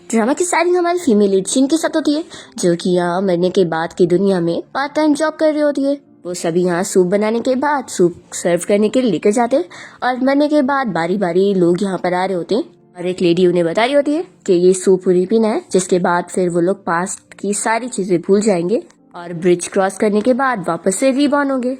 Drama की starting हमारी female lead Shin के साथ होती है, जो कि यहाँ मरने के बाद की दुनिया में पार्ट टाइम जॉब कर रही होती है। वो सभी यहाँ सूप बनाने के बाद सूप सर्व करने के लिए लेकर जाते हैं और मरने के बाद बारी बारी लोग यहाँ पर आ रहे होते हैं और एक लेडी उन्हें बता रही होती है कि ये सूप पूरी पीना है, जिसके बाद फिर वो लोग पास्ट की सारी चीजें भूल जाएंगे और ब्रिज क्रॉस करने के बाद वापस से रीबॉर्न होंगे।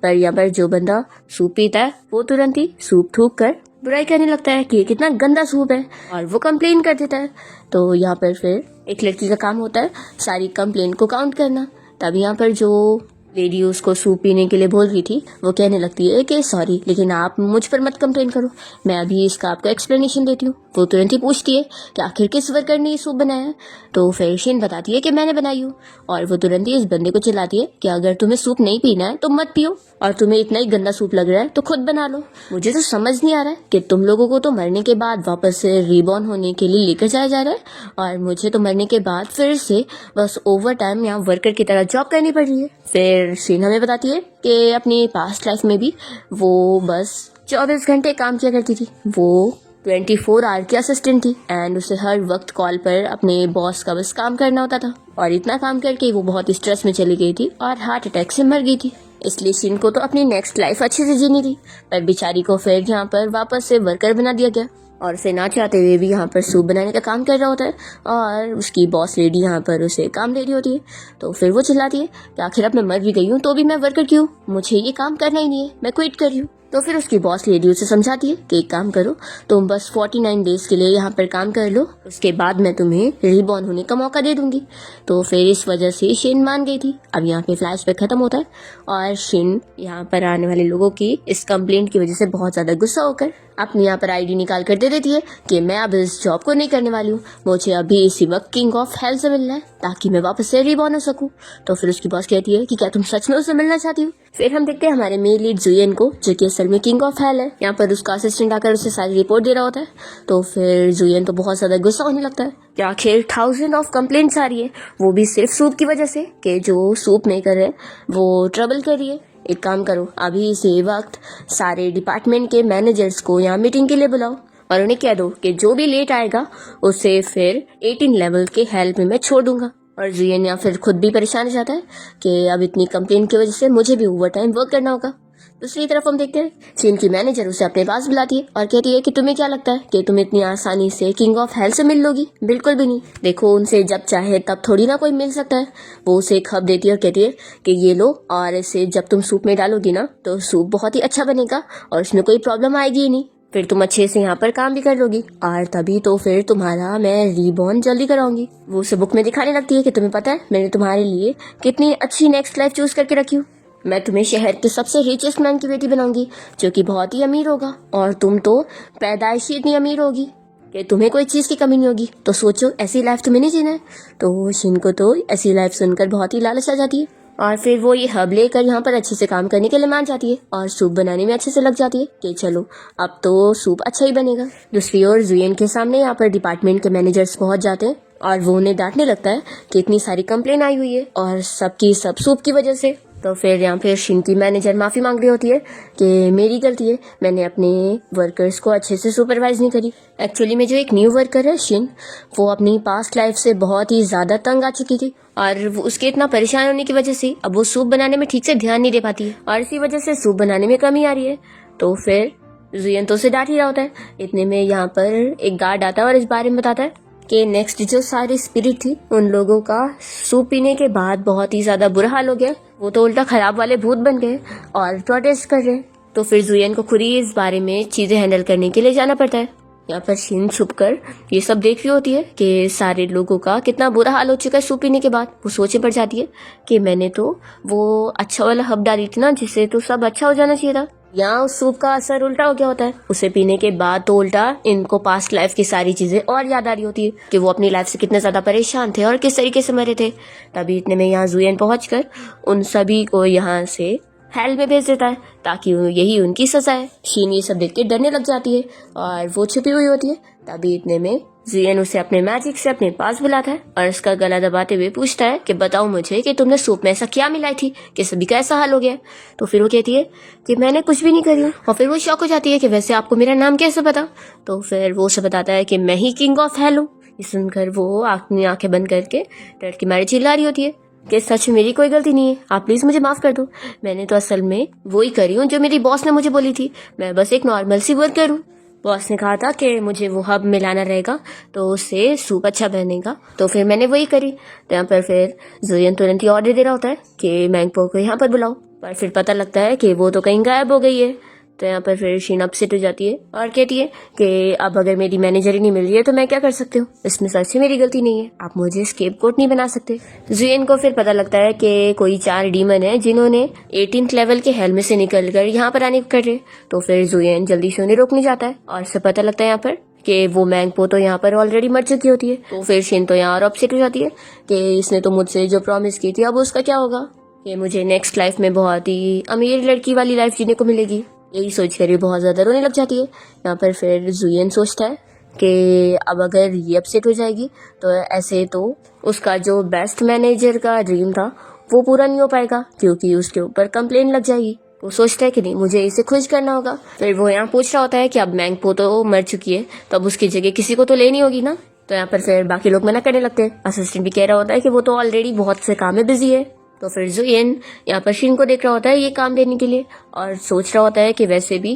पर यहाँ पर जो बंदा सूप पीता है वो तुरंत ही सूप थूक कर बुराई करने लगता है कि ये कितना गंदा सूप है और वो कंप्लेन कर देता है। तो यहाँ पर फिर एक लड़की का काम होता है सारी कंप्लेन को काउंट करना। तब यहाँ पर जो लेडी उसको सूप पीने के लिए बोल रही थी वो कहने लगती है कि सॉरी, लेकिन आप मुझ पर मत कंप्लेन करो, मैं अभी इसका आपको एक्सप्लेनेशन देती हूँ। वो तुरंत ही पूछती है कि आखिर किस वर्कर ने ये सूप बनाया है। तो फिर शिन बताती है कि मैंने बनाई हूँ और वो तुरंत ही इस बंदे को चिल्लाती है कि अगर तुम्हें सूप नहीं पीना है तो मत पियो, और तुम्हें इतना ही गंदा सूप लग रहा है तो खुद बना लो। मुझे तो समझ नहीं आ रहा है कि तुम लोगों को तो मरने के बाद वापस से रीबॉर्न होने के लिए लेकर जाया जा रहा है और मुझे तो मरने के बाद फिर से बस ओवर टाइम यहाँ वर्कर की तरह जॉब करनी पड़ रही है। फिर शिन हमें बताती है कि अपनी पास्ट लाइफ में भी वो बस 24 घंटे काम किया करती थी। वो 24 आवर की असिस्टेंट थी एंड उसे हर वक्त कॉल पर अपने बॉस का बस काम करना होता था और इतना काम करके वो बहुत स्ट्रेस में चली गई थी और हार्ट अटैक से मर गई थी। इसलिए शिन को तो अपनी नेक्स्ट लाइफ अच्छे से जीनी थी, पर बेचारी को फिर यहाँ पर वापस से वर्कर बना दिया गया और उसे ना चाहते हुए भी यहाँ पर सूप बनाने का काम कर रहा होता है और उसकी बॉस लेडी यहाँ पर उसे काम दे रही होती है। तो फिर वो चिल्लाती है कि आखिर अब मैं मर भी गई हूँ तो भी मैं वर्कर क्यों, मुझे ये काम करना ही नहीं है, मैं क्विट कर रही हूँ। तो फिर उसकी बॉस लेडी उसे समझाती है कि एक काम करो, तुम बस 49 डेज के लिए यहाँ पर काम कर लो, उसके बाद मैं तुम्हें रीबॉर्न होने का मौका दे दूंगी। तो फिर इस वजह से शिन मान गई थी। अब यहाँ पे फ्लैशबैक खत्म होता है और शिन यहाँ पर आने वाले लोगों की इस कंप्लेंट की वजह से बहुत ज्यादा गुस्सा होकर अपनी यहाँ पर आईडी निकाल कर दे देती है कि मैं अब इस जॉब को नहीं करने वाली हूँ, मुझे अभी इसी वक्त किंग ऑफ हेल से मिलना है ताकि मैं वापस से रीबॉर्न हो सकूँ। तो फिर उसकी बॉस कहती है कि क्या तुम सच में उससे मिलना चाहती हो। फिर हम देखते हैं हमारे मेल लीड जुयन को, जो कि असल में किंग ऑफ हेल है। यहाँ पर उसका असिस्टेंट आकर उसे सारी रिपोर्ट दे रहा होता है। तो फिर जुयन तो बहुत ज्यादा गुस्सा होने लगता है कि आखिर 1000 ऑफ कंप्लेंट्स आ रही है, वो भी सिर्फ सूप की वजह से कि जो सूप मेकर है वो ट्रबल कर रही है। एक काम करो, अभी इसी वक्त सारे डिपार्टमेंट के मैनेजर्स को यहाँ मीटिंग के लिए बुलाओ और उन्हें कह दो कि जो भी लेट आएगा उसे फिर 18 लेवल के हेल्प में मैं छोड़ दूंगा। और जुयन या फिर खुद भी परेशान हो जाता है कि अब इतनी कंप्लेन की वजह से मुझे भी ओवर टाइम वर्क करना होगा। दूसरी तरफ हम देखते हैं चीन की मैनेजर उसे अपने पास बुलाती है और कहती है कि तुम्हें क्या लगता है कि तुम इतनी आसानी से किंग ऑफ हेल से मिल लोगी। बिल्कुल भी नहीं, देखो उनसे जब चाहे तब थोड़ी ना कोई मिल सकता है। वो उसे एक हब देती है और कहती है कि ये लो, और इसे जब तुम सूप में डालोगी ना तो सूप बहुत ही अच्छा बनेगा और उसमें कोई प्रॉब्लम आएगी ही नहीं, फिर तुम अच्छे से यहाँ पर काम भी कर लोगी और तभी तो फिर तुम्हारा मैं रीबॉर्न जल्दी कराऊंगी। वो उसे बुक में दिखाने लगती है कि तुम्हें पता है मैंने तुम्हारे लिए कितनी अच्छी नेक्स्ट लाइफ चूज करके रखी हूँ, मैं तुम्हें शहर के सबसे रिचेस्ट मैन की बेटी बनाऊंगी जो कि बहुत ही अमीर होगा और तुम तो पैदाइशी इतनी अमीर होगी कि तुम्हें कोई चीज की कमी नहीं होगी। तो सोचो ऐसी लाइफ तुम्हें नहीं जीना है। तो शिन को तो ऐसी लाइफ सुनकर बहुत ही लालच आ जाती है और फिर वो ये हब लेकर यहाँ पर अच्छे से काम करने के लिए मान जाती है और सूप बनाने में अच्छे से लग जाती है कि चलो अब तो सूप अच्छा ही बनेगा। दूसरी ओर जुयन के सामने यहाँ पर डिपार्टमेंट के मैनेजर्स पहुंच जाते हैं और वो उन्हें डांटने लगता है कि इतनी सारी कंप्लेन आई हुई है और सबकी सब सूप की वजह से। तो फिर यहाँ पे शिन की मैनेजर माफी मांग रही होती है कि मेरी गलती है, मैंने अपने वर्कर्स को अच्छे से सुपरवाइज नहीं करी। एक्चुअली में जो एक न्यू वर्कर है शिन, वो अपनी पास्ट लाइफ से बहुत ही ज्यादा तंग आ चुकी थी और वो उसके इतना परेशान होने की वजह से अब वो सूप बनाने में ठीक से ध्यान नहीं दे पाती है और इसी वजह से सूप बनाने में कमी आ रही है। तो फिर जुयन तो उसे डांट ही रहा होता है। इतने में यहाँ पर एक गार्ड आता है और इस बारे में बताता है कि नेक्स्ट जो सारी स्पिरिट थी उन लोगों का सूप पीने के बाद बहुत ही ज्यादा बुरा हाल हो गया, वो तो उल्टा खराब वाले भूत बन गए और प्रोटेस्ट कर रहे हैं। तो फिर जुयन को खुद ही इस बारे में चीजें हैंडल करने के लिए जाना पड़ता है। यहाँ पर शिन छुपकर ये सब देख रही होती है कि सारे लोगों का कितना बुरा हाल हो चुका है सूप पीने के बाद। वो सोचे पड़ जाती है कि मैंने तो वो अच्छा वाला हब डाली थी ना जिससे तो सब अच्छा हो जाना चाहिए था, यहाँ उस सूप का असर उल्टा हो गया होता है। उसे पीने के बाद तो उल्टा इनको पास्ट लाइफ की सारी चीजें और याद आ रही होती है कि वो अपनी लाइफ से कितने ज्यादा परेशान थे और किस तरीके से मरे थे। तभी इतने में यहाँ जुयन पहुंचकर उन सभी को यहाँ से हेल में भेज देता है ताकि यही उनकी सजा है। शीन ये सब देख के डरने लग जाती है और वो छुपी हुई होती है। तभी इतने में जुयन उसे अपने मैजिक से अपने पास बुलाता है और उसका गला दबाते हुए पूछता है कि बताओ मुझे कि तुमने सूप में ऐसा क्या मिलाई थी कि सभी का ऐसा हाल हो गया। तो फिर वो कहती है कि मैंने कुछ भी नहीं करी और फिर वो शॉक हो जाती है कि वैसे आपको मेरा नाम कैसे पता। तो फिर वो उसे बताता है कि मैं ही किंग ऑफ हेल हूँ, ये सुनकर वो अपनी आंखें बंद करके डर के मारे चिल्ला रही होती है कि सच में मेरी कोई गलती नहीं है, आप प्लीज़ मुझे माफ़ कर दो। मैंने तो असल में वही करी हूँ जो मेरी बॉस ने मुझे बोली थी, मैं बस एक नॉर्मल सी वर्कर हूँ। बॉस ने कहा था कि मुझे वो हब मिलाना रहेगा तो उससे सूप अच्छा बनेगा, तो फिर मैंने वही करी। तो यहाँ पर फिर जुयन तुरंत ही ऑर्डर दे रहा होता है कि मैंगपो को यहाँ पर बुलाओ, पर फिर पता लगता है कि वो तो कहीं गायब हो गई है। तो यहाँ पर फिर शीन अपसेट हो जाती है और कहती है कि अब अगर मेरी मैनेजर ही नहीं मिल रही है तो मैं क्या कर सकती हूँ, इसमें सच में मेरी गलती नहीं है, आप मुझे स्केपगोट नहीं बना सकते। जुयन को फिर पता लगता है कि कोई 4 डीमन है जिन्होंने 18th लेवल के हेल में से निकल कर यहाँ पर आने कर रहे। तो फिर जुयन जल्दी से उन्हें रोकने जाता है और से पता लगता है यहाँ पर कि वो मैंगपो तो यहाँ पर ऑलरेडी मर चुकी होती है। तो फिर शिन तो यहाँ और अपसेट हो जाती है कि इसने तो मुझसे जो प्रॉमिस की थी अब उसका क्या होगा, कि मुझे नेक्स्ट लाइफ में बहुत ही अमीर लड़की वाली लाइफ जीने को मिलेगी। यही सोच कर ये बहुत ज़्यादा रोने लग जाती है। यहाँ पर फिर जुयन सोचता है कि अब अगर ये अपसेट हो जाएगी तो ऐसे तो उसका जो बेस्ट मैनेजर का ड्रीम था वो पूरा नहीं हो पाएगा, क्योंकि उसके ऊपर कंप्लेन लग जाएगी। वो सोचता है कि नहीं, मुझे इसे खुश करना होगा। फिर वो यहाँ पूछ रहा होता है कि अब मैंगपो तो मर चुकी है तो अब उसकी जगह किसी को तो लेनी होगी ना। तो यहाँ पर फिर बाकी लोग मना करने लगते हैं। असिस्टेंट भी कह रहा होता है कि वो तो ऑलरेडी बहुत से काम में बिजी है। तो फिर जुयन यहाँ पर शिन को देख रहा होता है ये काम देने के लिए और सोच रहा होता है कि वैसे भी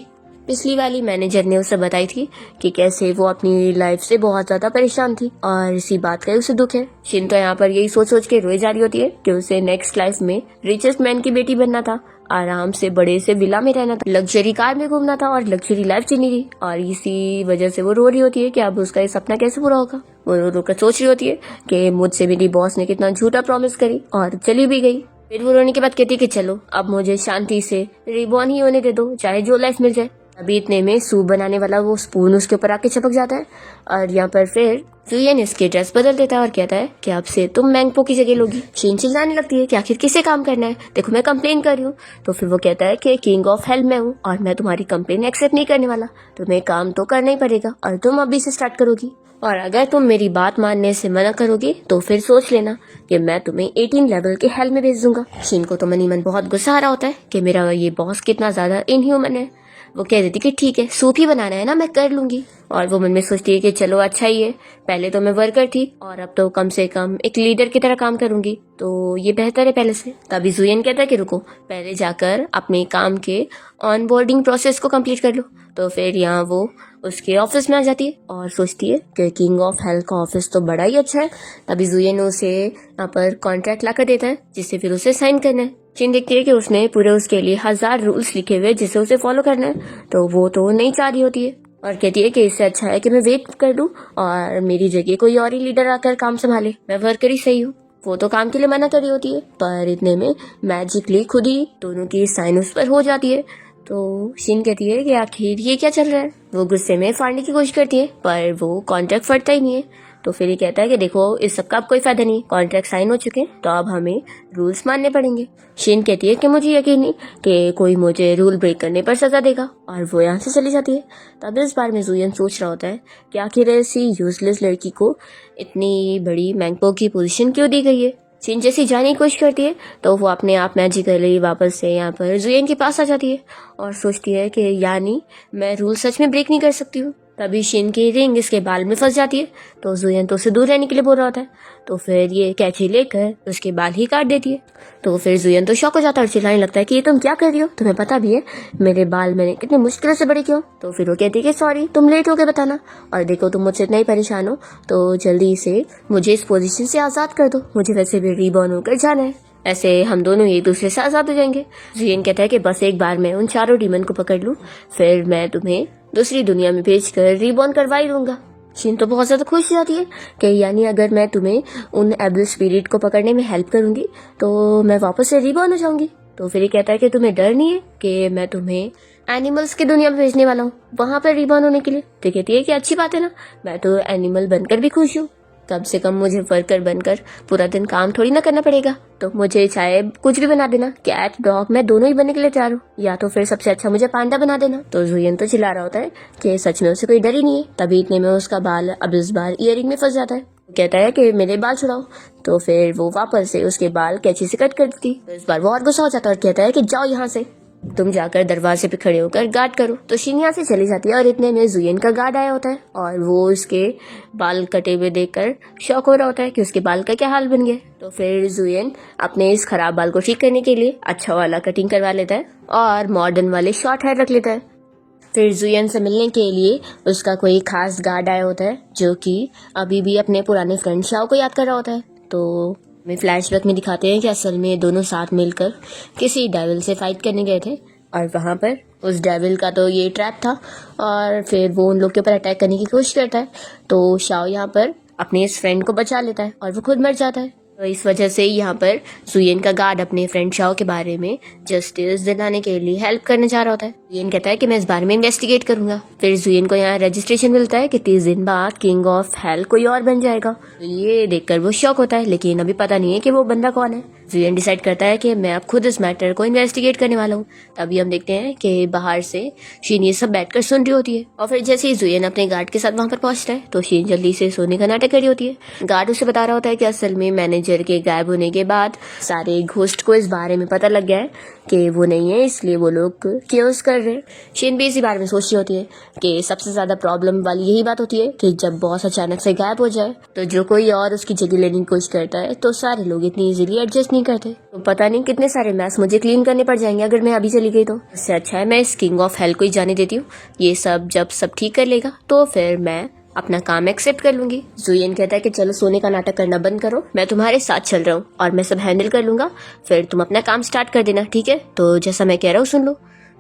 पिछली वाली मैनेजर ने उसे बताई थी कि कैसे वो अपनी लाइफ से बहुत ज्यादा परेशान थी और इसी बात का उसे दुख है। शिन तो यहाँ पर यही सोच सोच के रोई जा रही होती है कि उसे नेक्स्ट लाइफ में रिचेस्ट मैन की बेटी बनना था, आराम से बड़े से विला में रहना था, लग्जरी कार में घूमना था और लग्जरी लाइफ जीनी थी। और इसी वजह से वो रो रही होती है कि अब उसका ये सपना कैसे पूरा होगा। वो रो रो कर सोच रही होती है कि मुझसे मेरी बॉस ने कितना झूठा प्रॉमिस करी और चली भी गई। फिर वो रोने के बाद कहती है कि चलो अब मुझे शांति से रिबॉर्न ही होने दे दो, चाहे जो लाइफ मिल जाए। अभी इतने में सूप बनाने वाला वो स्पून उसके ऊपर आके चिपक जाता है और यहाँ पर फिर जुयन इसकी ड्रेस बदल देता है और कहता है कि अब से तुम मैंगपो की जगह लोगी। शीन चिल्लाने लगती है कि आखिर किसे काम करना है, देखो मैं कंप्लेन कर रही हूँ। तो फिर वो कहता है कि किंग ऑफ हेल मैं हूँ और मैं तुम्हारी कंप्लेन एक्सेप्ट नहीं करने वाला, तुम्हें काम तो करना ही पड़ेगा और तुम अभी से स्टार्ट करोगी। और अगर तुम मेरी बात मानने से मना करोगे तो फिर सोच लेना कि मैं तुम्हें 18 लेवल के हेल में भेज दूंगा। शीन को तो मनी मन बहुत गुस्सा आ रहा होता है कि मेरा ये बॉस कितना ज्यादा इनह्यूमन है। वो कह देती कि ठीक है, सूप ही बनाना है ना, मैं कर लूंगी। और वो मन में सोचती है कि चलो अच्छा ही है, पहले तो मैं वर्कर थी और अब तो कम से कम एक लीडर की तरह काम करूंगी, तो ये बेहतर है पहले से। तभी जुयन कहता है कि रुको, पहले जाकर अपने काम के ऑनबोर्डिंग प्रोसेस को कंप्लीट कर लो। तो फिर यहाँ वो उसके ऑफिस में आ जाती है और सोचती है कि किंग ऑफ हेल का ऑफिस तो बड़ा ही अच्छा है। तभी जुयन उसे यहाँ पर कॉन्ट्रैक्ट ला कर देता है जिसे फिर उसे साइन करना है। शीन देखती है कि उसने पूरे उसके लिए 1000 रूल्स लिखे हुए जिसे उसे फॉलो करना है, तो वो तो नहीं चाह रही होती है और कहती है कि इससे अच्छा है कि मैं वेट कर लूं और मेरी जगह कोई और ही लीडर आकर काम संभाले, मैं वर्कर ही सही हूँ। वो तो काम के लिए मना कर रही होती है, पर इतने में मैजिकली खुद ही दोनों की साइन उस पर हो जाती है। तो शीन कहती है कि आखिर ये क्या चल रहा है। वो गुस्से में फाड़ने की कोशिश करती है पर वो कॉन्ट्रैक्ट फटता ही नहीं है। तो फिर ये कहता है कि देखो इस सब का अब कोई फायदा नहीं, कॉन्ट्रैक्ट साइन हो चुके हैं तो अब हमें रूल्स मानने पड़ेंगे। शीन कहती है कि मुझे यकीन नहीं कि कोई मुझे रूल ब्रेक करने पर सजा देगा और वो यहाँ से चली जाती है। तब इस बार में जुयन सोच रहा होता है कि आखिर ऐसी यूजलेस लड़की को इतनी बड़ी मैंगपो की पोजीशन क्यों दी गई है। शीन जैसी जाने की कोशिश करती है तो वो अपने आप मैजिकली वापस से यहाँ पर जुयन के पास आ जाती है और सोचती है कि यानी मैं रूल सच में ब्रेक नहीं कर सकती हूँ। तभी शीन की रिंग इसके बाल में फंस जाती है तो जुयन तो उसे दूर रहने के लिए बोल रहा होता है, तो फिर ये कैंची लेकर उसके बाल ही काट देती है। तो फिर जुयन तो शॉक हो जाता है और चिल्लाने लगता है कि ये तुम क्या कर रही हो, तुम्हें पता भी है मेरे बाल मैंने कितने मुश्किल से बड़े क्यों। तो फिर वो कहती है कि सॉरी, तुम लेट हो गए बताना, और देखो तुम मुझसे इतना ही परेशान हो तो जल्दी से मुझे इस पोजीशन से आज़ाद कर दो, मुझे वैसे भी रीबॉर्न होकर जाना है, ऐसे हम दोनों एक दूसरे से आज़ाद हो जाएंगे। जुयन कहता है कि बस एक बार मैं उन 4 डीमन को पकड़ लूँ फिर मैं तुम्हें दूसरी दुनिया में भेजकर रीबॉर्न करवा ही दूंगा। शीन तो बहुत ज्यादा खुश हो जाती है कि यानी अगर मैं तुम्हें उन एबल स्पिरिट को पकड़ने में हेल्प करूंगी तो मैं वापस से रीबॉर्न हो जाऊंगी। तो फिर ये कहता है कि तुम्हें डर नहीं है कि मैं तुम्हें एनिमल्स की दुनिया में भेजने वाला हूँ वहां पर रीबॉर्न होने के लिए। तो कहती है कि अच्छी बात है ना, मैं तो एनिमल बनकर भी खुश हूँ, कम से कम मुझे वर्कर बनकर पूरा दिन काम थोड़ी ना करना पड़ेगा, तो मुझे चाहे कुछ भी बना देना, कैट डॉग मैं दोनों ही बनने के लिए तैयार हूँ, या तो फिर सबसे अच्छा मुझे पांडा बना देना। तो जुयन तो चिल्ला रहा होता है कि सच में उसे कोई डर ही नहीं है। तभी इतने में उसका बाल अब इस बार ईयरिंग में फंस जाता है। कहता है कि मेरे बाल छुड़ाओ, तो फिर वो वापस से उसके बाल कैंची से कट कर देती। तो इस बार वो और गुस्सा हो जाता है और कहता है कि जाओ यहाँ से। तुम जाकर दरवाजे पे खड़े होकर गार्ड करो। तो शिन यहाँ से चली जाती है और इतने में जुयन का गार्ड आया होता है और वो उसके बाल कटे हुए देखकर शॉक हो रहा होता है कि उसके बाल का क्या हाल बन गया। तो फिर जुयन अपने इस खराब बाल को ठीक करने के लिए अच्छा वाला कटिंग करवा लेता है और मॉडर्न वाले शॉर्ट हेयर रख लेता है। फिर जुयन से मिलने के लिए उसका कोई खास गार्ड आया होता है जो कि अभी भी अपने पुराने फ्रेंड शाओ को याद कर रहा होता है। तो हमें फ्लैशबैक में दिखाते हैं कि असल में दोनों साथ मिलकर किसी डेविल से फाइट करने गए थे और वहाँ पर उस डेविल का तो ये ट्रैप था और फिर वो उन लोग के ऊपर अटैक करने की कोशिश करता है। तो शाओ यहाँ पर अपने इस फ्रेंड को बचा लेता है और वो खुद मर जाता है। तो इस वजह से यहाँ पर जुयन का गार्ड अपने फ्रेंड शाओ के बारे में जस्टिस दिलाने के लिए हेल्प करने जा रहा होता है। जुयन कहता है कि मैं इस बारे में इन्वेस्टिगेट करूंगा। फिर जुयन को यहाँ रजिस्ट्रेशन मिलता है कि 30 दिन बाद किंग ऑफ हेल कोई और बन जाएगा। तो ये देखकर वो शॉक होता है, लेकिन अभी पता नहीं है कि वो बंदा कौन है। जुयन डिसाइड करता है कि मैं अब खुद इस मैटर को इन्वेस्टिगेट करने वाला हूँ। तभी हम देखते हैं कि बाहर से शीन ये सब बैठकर सुन रही होती है और फिर जैसे ही जुयन अपने गार्ड के साथ वहाँ पर पहुंचता है तो शीन जल्दी से सोने का नाटक कर रही होती है। गार्ड उसे बता रहा होता है कि असल में मैनेजर के गायब होने के बाद सारे घोस्ट को इस बारे में पता लग गया है कि वो नहीं है, इसलिए वो लोग केओस कर रहे हैं। शीन भी इसी बारे में सोच रही होती है कि सबसे ज्यादा प्रॉब्लम वाली यही बात होती है कि जब बॉस अचानक से गायब हो जाए तो जो कोई और उसकी जगह लेने की कोशिश करता है तो सारे लोग इतनी इजीली एडजस्ट नहीं करते। तो पता नहीं कितने सारे मैस मुझे क्लीन करने पड़ जाएंगे अगर मैं अभी चली गई तो। इससे अच्छा है मैं इस किंग ऑफ हेल को ही जाने देती हूँ। ये सब जब सब ठीक कर लेगा तो फिर मैं अपना काम एक्सेप्ट कर लूंगी। जुयन कहता है कि चलो सोने का नाटक करना बंद करो, मैं तुम्हारे साथ चल रहा हूँ और मैं सब हैंडल कर लूंगा, फिर तुम अपना काम स्टार्ट कर देना, ठीक है? तो जैसा मैं कह रहा हूँ सुन लो।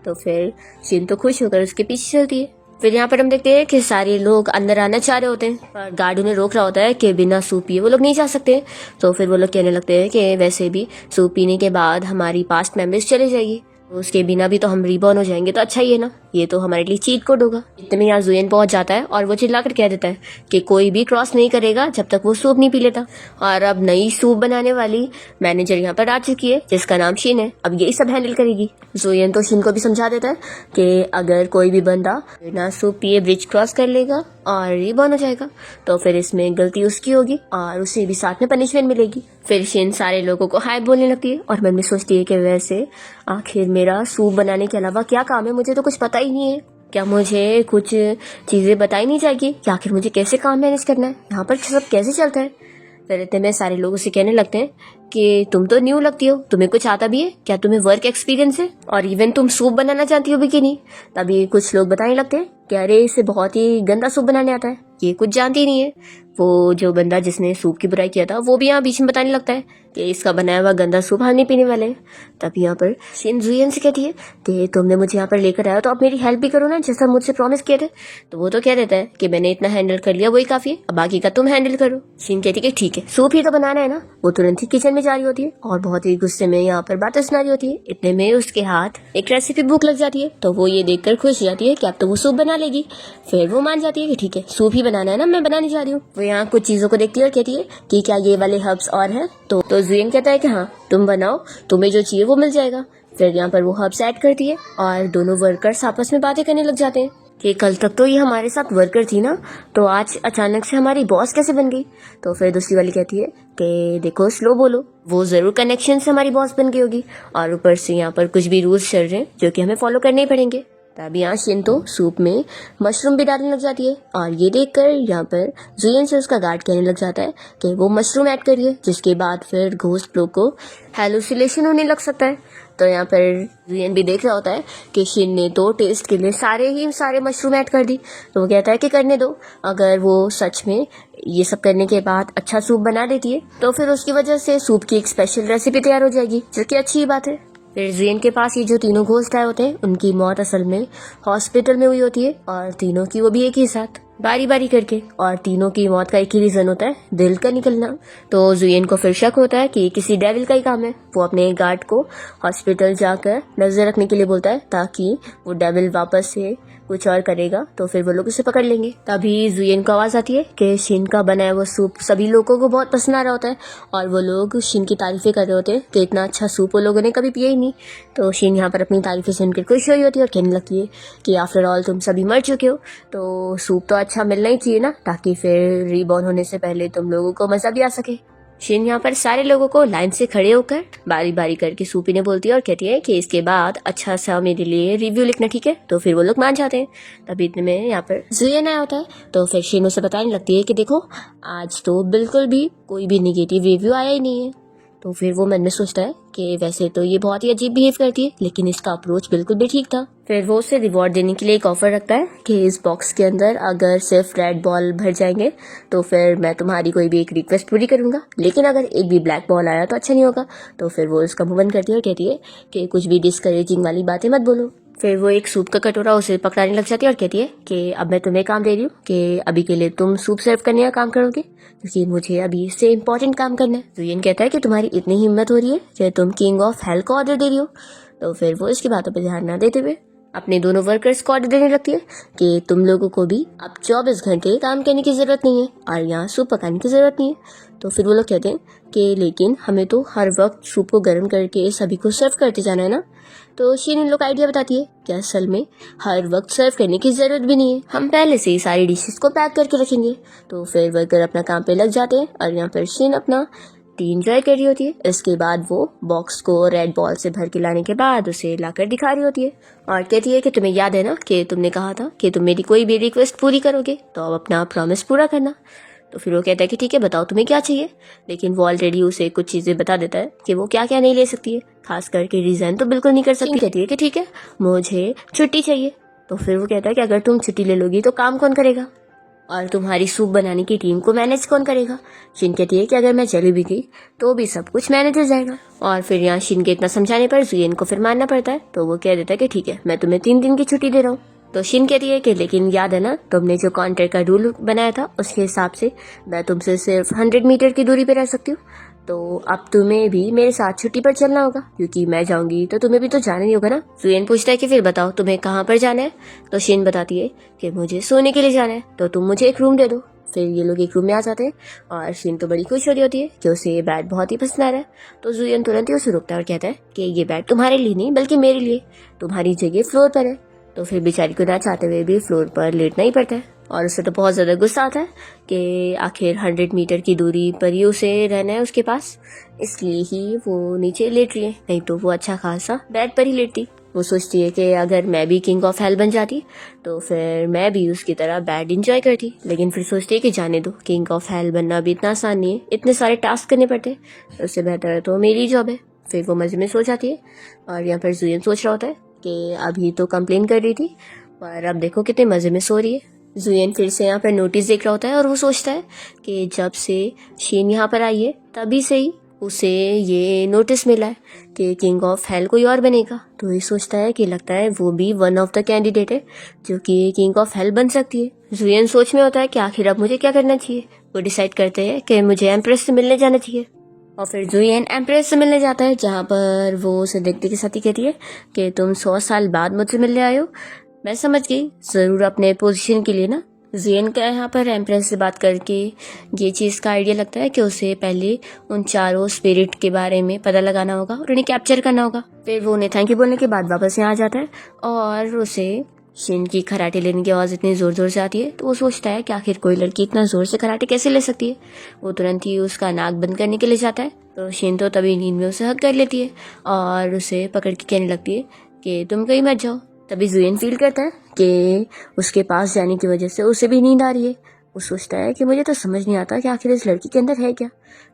तो फिर शीन तो खुश होकर उसके पीछे चलती है। फिर यहाँ पर हम देखते हैं कि सारे लोग अंदर आना चाह रहे होते हैं पर गार्ड उन्हें रोक रहा होता है कि बिना सूप पिए वो लोग नहीं जा सकते। तो फिर वो लोग कहने लगते हैं कि वैसे भी सूप पीने के बाद हमारी पास्ट मेमोरीज चली जाएगी, तो उसके बिना भी तो हम रीबॉर्न हो जाएंगे, तो अच्छा ही है ना, ये तो हमारे लिए चीट कोड होगा। इतने में यहाँ जुयन पहुंच जाता है और वो चिल्लाकर कह देता है कि कोई भी क्रॉस नहीं करेगा जब तक वो सूप नहीं पी लेता। और अब नई सूप बनाने वाली मैनेजर यहाँ पर आ चुकी है जिसका नाम शीन है, अब यही सब हैंडल करेगी। जुयन तो शीन को भी समझा देता है कि अगर कोई भी बंदा बिना सूप पिए ब्रिज क्रॉस कर लेगा और रीबॉर्न हो जाएगा तो फिर इसमें गलती उसकी होगी और उसे भी साथ में पनिशमेंट मिलेगी। फिर शीन सारे लोगों को हाय बोलने लगती है और मन में सोचती है कि वैसे आखिर मेरा सूप बनाने के अलावा क्या काम है, मुझे तो कुछ पता ही नहीं है। क्या मुझे कुछ चीजें बताई नहीं जाएगी कि आखिर मुझे कैसे काम मैनेज करना है, यहाँ पर सब कैसे चलता है। फिर इतने में सारे लोग उसे कहने लगते हैं कि तुम तो न्यू लगती हो, तुम्हें कुछ आता भी है क्या, तुम्हें वर्क एक्सपीरियंस है और इवन तुम सूप बनाना चाहती हो भी कि नहीं। तभी कुछ लोग बताने लगते हैं कि अरे इसे बहुत ही गंदा सूप बनाने आता है, ये कुछ जानती ही नहीं है। वो जो बंदा जिसने सूप की बुराई किया था वो भी यहाँ बीच में बताने लगता है कि इसका बनाया हुआ गंदा सूप हम नहीं पीने वाले हैं। तब यहाँ पर शिन जुयन से कहती है कि तुमने मुझे यहाँ पर लेकर आया तो अब मेरी हेल्प भी करो ना, जैसा मुझसे प्रॉमिस किए थे। तो वो तो कह देता है कि मैंने इतना हैंडल कर लिया वही काफी है, अब बाकी का तुम हैंडल करो। शिन कहती है कि ठीक है, सूप ही तो बनाना है ना। वो तुरंत ही किचन में जा रही होती है और बहुत ही गुस्से में यहाँ पर बातें सुना रही होती है। इतने में उसके हाथ एक रेसिपी बुक लग जाती है तो वो ये देखकर खुश जाती है कि अब तो वो सूप बना लेगी। फिर वो मान जाती है कि ठीक है सूप ही बनाना है ना, मैं बनाने जा रही हूँ। वो यहाँ कुछ चीजों को देखती है और कहती है कि क्या ये वाले हर्ब्स और हैं। तो जुयन कहता है कि हाँ तुम बनाओ, तुम्हें जो चाहिए वो मिल जाएगा। फिर यहाँ पर वो हर्ब्स ऐड करती है और दोनों वर्कर्स आपस में बातें करने लग जाते हैं कि कल तक तो ये हमारे साथ वर्कर थी ना, तो आज अचानक से हमारी बॉस कैसे बन गई। तो फिर दूसरी वाली कहती है कि देखो स्लो बोलो, वो जरूर कनेक्शन से हमारी बॉस बन गई होगी और ऊपर से यहाँ पर कुछ भी रूल्स चल रहे हैं जो कि हमें फॉलो करने ही पड़ेंगे। तभी यहाँ शिन तो सूप में मशरूम भी डालने लग जाती है और ये देखकर यहाँ पर जुयन से उसका गार्ड कहने लग जाता है कि वो मशरूम ऐड करिए, जिसके बाद फिर घोस्ट लोग को हेलुसिनेशन होने लग सकता है। तो यहाँ पर जुयन भी देख रहा होता है कि शिन ने तो टेस्ट के लिए सारे मशरूम ऐड कर दी। तो वो कहता है कि करने दो, अगर वो सच में ये सब करने के बाद अच्छा सूप बना देती है तो फिर उसकी वजह से सूप की एक स्पेशल रेसिपी तैयार हो जाएगी, जो कि अच्छी बात है। फिर जुयन के पास ये जो तीनों घोस्ट आए होते हैं उनकी मौत असल में हॉस्पिटल में हुई होती है और तीनों की वो भी एक ही साथ बारी बारी करके, और तीनों की मौत का एक ही रीजन होता है, दिल का निकलना। तो जुयन को फिर शक होता है कि किसी डेविल का ही काम है। वो अपने गार्ड को हॉस्पिटल जाकर नजर रखने के लिए बोलता है ताकि वो डेविल वापस से कुछ और करेगा तो फिर वो लोग उसे पकड़ लेंगे। तभी जुयन को आवाज आती है कि शिन का बनाया वो सूप सभी लोगों को बहुत पसंद आ रहा होता है और वो लोग शिन की तारीफें कर रहे होते हैं कि इतना अच्छा सूप वो लोगों ने कभी पिया ही नहीं। तो शिन यहाँ पर अपनी तारीफें सुनकर खुश हुई होती है और कहने लगती है कि आफ्टर ऑल तुम सभी मर चुके हो तो सूप तो अच्छा मिलना ही चाहिए ना, ताकि फिर रीबॉर्न होने से पहले तुम लोगों को मजा भी आ सके। शीन यहाँ पर सारे लोगों को लाइन से खड़े होकर बारी बारी करके सूप पीने बोलती है और कहती है कि इसके बाद अच्छा सा मेरे लिए रिव्यू लिखना, ठीक है। तो फिर वो लोग मान जाते हैं। तभी इतने में यहाँ पर जुयन आया होता है। तो फिर शीन उसे बताने लगती है कि देखो आज तो बिल्कुल भी कोई भी निगेटिव रिव्यू आया ही नहीं है। तो फिर वो मन में सोचता है कि वैसे तो ये बहुत ही अजीब बिहेव करती है, लेकिन इसका अप्रोच बिल्कुल भी ठीक था। फिर वो उसे रिवॉर्ड देने के लिए एक ऑफर रखता है कि इस बॉक्स के अंदर अगर सिर्फ रेड बॉल भर जाएंगे तो फिर मैं तुम्हारी कोई भी एक रिक्वेस्ट पूरी करूंगा, लेकिन अगर एक भी ब्लैक बॉल आया तो अच्छा नहीं होगा। तो फिर वो उसका मुंह बंद करती है और कहती है कि कुछ भी डिस्करेजिंग वाली बातें मत बोलो। फिर वो एक सूप का कटोरा उसे पकड़ाने लग जाती है और कहती है कि अब मैं तुम्हें काम दे रही हूँ कि अभी के लिए तुम सूप सर्व करने का काम करोगे, क्योंकि मुझे अभी इससे इम्पोर्टेंट काम करना है। जुयन कहता है कि तुम्हारी इतनी हिम्मत हो रही है कि तुम किंग ऑफ हेल को ऑर्डर दे रही हो। तो फिर वो इसकी बातों पर ध्यान न देते हुए अपने दोनों वर्कर्स को ऑर्डर देने लगती है कि तुम लोगों को भी अब 24 घंटे काम करने की जरूरत नहीं है और यहाँ सूप पकाने की जरूरत नहीं है। तो फिर वो लोग कहते हैं कि लेकिन हमें तो हर वक्त सूप को गर्म करके सभी को सर्व करते जाना है ना। तो शीन इन लोग आइडिया बताती है कि असल में हर वक्त सर्व करने की जरूरत भी नहीं है, हम पहले से ही सारी डिशेस को पैक करके रखेंगे। तो फिर वर्कर अपना काम पे लग जाते हैं और यहाँ पर शीन अपना टी एंजॉय कर रही होती है। इसके बाद वो बॉक्स को रेड बॉल से भर के लाने के बाद उसे लाकर दिखा रही होती है और कहती है कि तुम्हें याद है ना कि तुमने कहा था कि तुम मेरी कोई भी रिक्वेस्ट पूरी करोगे, तो अब अपना प्रॉमिस पूरा करना। तो फिर वो कहता है कि ठीक है बताओ तुम्हें क्या चाहिए, लेकिन वो ऑलरेडी उसे कुछ चीज़ें बता देता है कि वो क्या क्या नहीं ले सकती है, खास करके रिजाइन तो बिल्कुल नहीं कर सकती। कहती है कि ठीक है मुझे छुट्टी चाहिए। तो फिर वो कहता है कि अगर तुम छुट्टी ले लोगी तो काम कौन करेगा और तुम्हारी सूप बनाने की टीम को मैनेज कौन करेगा। शिन कहती है कि अगर मैं चली भी गई तो भी सब कुछ मैनेज हो जाएगा। और फिर यहाँ शिन के इतना समझाने पर जुयन को फिर मानना पड़ता है। तो वो कह देता है कि ठीक है मैं तुम्हें 3 दिन की छुट्टी दे रहा हूँ। तो शिन कहती है कि लेकिन याद है ना तुमने जो कॉन्ट्रैक्ट का रूल बनाया था उसके हिसाब से मैं तुमसे सिर्फ 100 मीटर की दूरी पे रह सकती हूँ, तो अब तुम्हें भी मेरे साथ छुट्टी पर चलना होगा, क्योंकि मैं जाऊंगी तो तुम्हें भी तो जाना ही होगा ना। जुयन पूछता है कि फिर बताओ तुम्हें कहाँ पर जाना है। तो शिन बताती है कि मुझे सोने के लिए जाना है, तो तुम मुझे एक रूम दे दो। फिर ये लोग एक रूम में आ जाते हैं और शिन तो बड़ी खुश हो रही होती है कि उसे ये बेड बहुत ही पसंद आ रहा है। तो जुयन तुरंत ही उसे रोकता है और कहता है कि ये बेड तुम्हारे लिए नहीं बल्कि मेरे लिए, तुम्हारी जगह फ्लोर पर है। तो फिर बेचारी को ना चाहते हुए भी फ्लोर पर लेटना ही पड़ता है और उसे तो बहुत ज़्यादा गुस्सा आता है कि आखिर 100 मीटर की दूरी पर ही उसे रहना है उसके पास, इसलिए ही वो नीचे लेट रही है, नहीं तो वो अच्छा खासा बेड पर ही लेटती। वो सोचती है कि अगर मैं भी किंग ऑफ हेल बन जाती तो फिर मैं भी उसकी तरह बेड इंजॉय करती, लेकिन फिर सोचती है कि जाने दो, किंग ऑफ हेल बनना भी इतना आसान नहीं है, इतने सारे टास्क करने पड़ते हैं, उससे बेहतर तो मेरी जॉब है। फिर वो मजे में सो जाती है और यहाँ पर जुयन सोच रहा होता है कि अभी तो कंप्लेन कर रही थी पर अब देखो कितने मजे में सो रही है। जुयन फिर से यहाँ पर नोटिस देख रहा होता है और वो सोचता है कि जब से शीन यहाँ पर आई है तभी से ही उसे ये नोटिस मिला है कि किंग ऑफ हेल कोई और बनेगा। तो ये सोचता है कि लगता है वो भी वन ऑफ द कैंडिडेट है जो कि किंग ऑफ हेल बन सकती है। जुयन सोच में होता है कि आखिर अब मुझे क्या करना चाहिए। वो डिसाइड करते हैं कि मुझे एम्प्रेस से मिलने जाना चाहिए और फिर जुयन एम्प्रेस से मिलने जाता है, जहाँ पर वो उसे देखते के साथ ही कहती है कि तुम 100 साल बाद मुझसे मिलने आए हो। मैं समझ गई, ज़रूर अपने पोजीशन के लिए ना। जुयन का यहाँ पर एम्प्रेस से बात करके ये चीज़ का आइडिया लगता है कि उसे पहले उन चारों स्पिरिट के बारे में पता लगाना होगा और उन्हें कैप्चर करना होगा। फिर वो उन्हें थैंक यू बोलने के बाद वापस यहाँ आ जाता है और उसे शिन की कराटे लेने की आवाज़ इतनी ज़ोर ज़ोर से आती है तो वो सोचता है कि आखिर कोई लड़की इतना ज़ोर से कराटे कैसे ले सकती है। वो तुरंत ही उसका नाक बंद करने के लिए जाता है तो शिन तो तभी नींद में उसे हक कर लेती है और उसे पकड़ के कहने लगती है कि तुम कहीं मत जाओ। तभी जुयन फील करता है कि उसके पास जाने की वजह से उसे भी नींद आ रही है। वो सोचता है कि मुझे तो समझ नहीं आता कि आखिर इस लड़की के अंदर है क्या।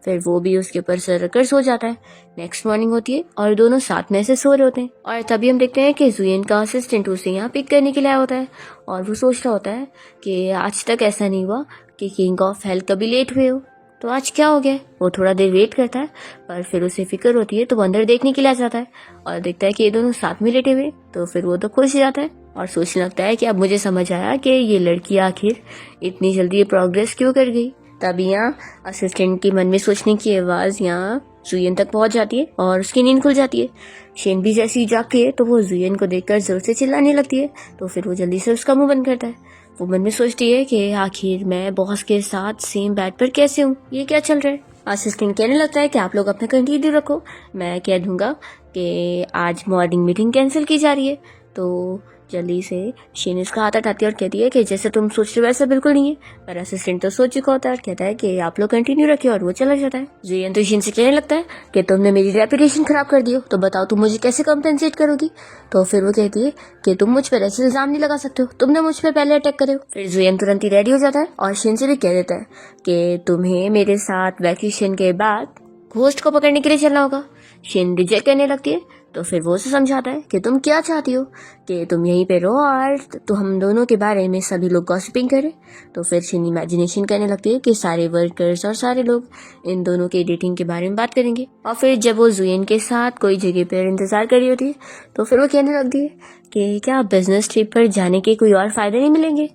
फिर वो भी उसके ऊपर सर रखकर सो जाता है। नेक्स्ट मॉर्निंग होती है और दोनों साथ में से सो रहे होते हैं और तभी हम देखते हैं कि जुयन का असिस्टेंट उसे यहाँ पिक करने के लिए आया होता है और वो सोच रहा होता है कि आज तक ऐसा नहीं हुआ कि किंग ऑफ हेल कभी लेट हुए हो, तो आज क्या हो गया। वो थोड़ा देर वेट करता है पर फिर उसे फिक्र होती है तो वो अंदर देखने के लिए आ जाता है और देखता है कि ये दोनों साथ में लेटे हुए। तो फिर वो तो खुश हो जाता है और सोचने लगता है कि अब मुझे समझ आया कि ये लड़की आखिर इतनी जल्दी प्रोग्रेस क्यों कर गई। तभी यहाँ असिस्टेंट की मन में सोचने की आवाज़ यहाँ जुयन तक पहुंच जाती है और उसकी नींद खुल जाती है। शेन भी जैसे ही जागती है तो वो जुयन को देखकर जोर से चिल्लाने लगती है। तो फिर वो जल्दी से उसका मुंह बंद करता है। वो मन में सोचती है कि आखिर मैं बॉस के साथ सेम बेड पर कैसे हूँ, ये क्या चल रहा है। असिस्टेंट कहने लगता है कि आप लोग अपना कंटिन्यू रखो, मैं कह दूंगा कि आज मॉर्निंग मीटिंग कैंसिल की जा रही है। तो जल्दी से शीन इसका हाथ हटाती है और कहती है कि जैसे तुम सोच रहे हो वैसा बिल्कुल नहीं है। पर असिस्टेंट तो सोच चुका होता है और कहता है कि आप लोग कंटिन्यू रखिए, और वो चला जाता है। जुयन तो शीन से कहने लगता है कि तुमने मेरी रेपुटेशन खराब कर दी हो, तो बताओ तुम मुझे कैसे कम्पेंसेट करोगी। तो फिर वो कहती है कि तुम मुझ पर ऐसे इल्जाम नहीं लगा सकते हो, तुमने मुझ पर पहले अटैक करे हो। फिर जुयन तुरंत ही रेडी हो जाता है और शीन से भी कह देता है कि तुम्हें मेरे साथ वैकेशन के बाद घोस्ट को पकड़ने के लिए चलना होगा। शीन रिजेक्ट करने लगती है। तो फिर वो उसे समझाता है कि तुम क्या चाहती हो, कि तुम यहीं पे रहो और तो हम दोनों के बारे में सभी लोग गॉसिपिंग करें। तो फिर शीन इमेजिनेशन करने लगती है कि सारे वर्कर्स और सारे लोग इन दोनों के डेटिंग के बारे में बात करेंगे। और फिर जब वो जुयन के साथ कोई जगह पर इंतजार कर रही होती है तो फिर वो कहने लगती है कि क्या बिजनेस ट्रिप पर जाने के कोई और फायदे नहीं मिलेंगे।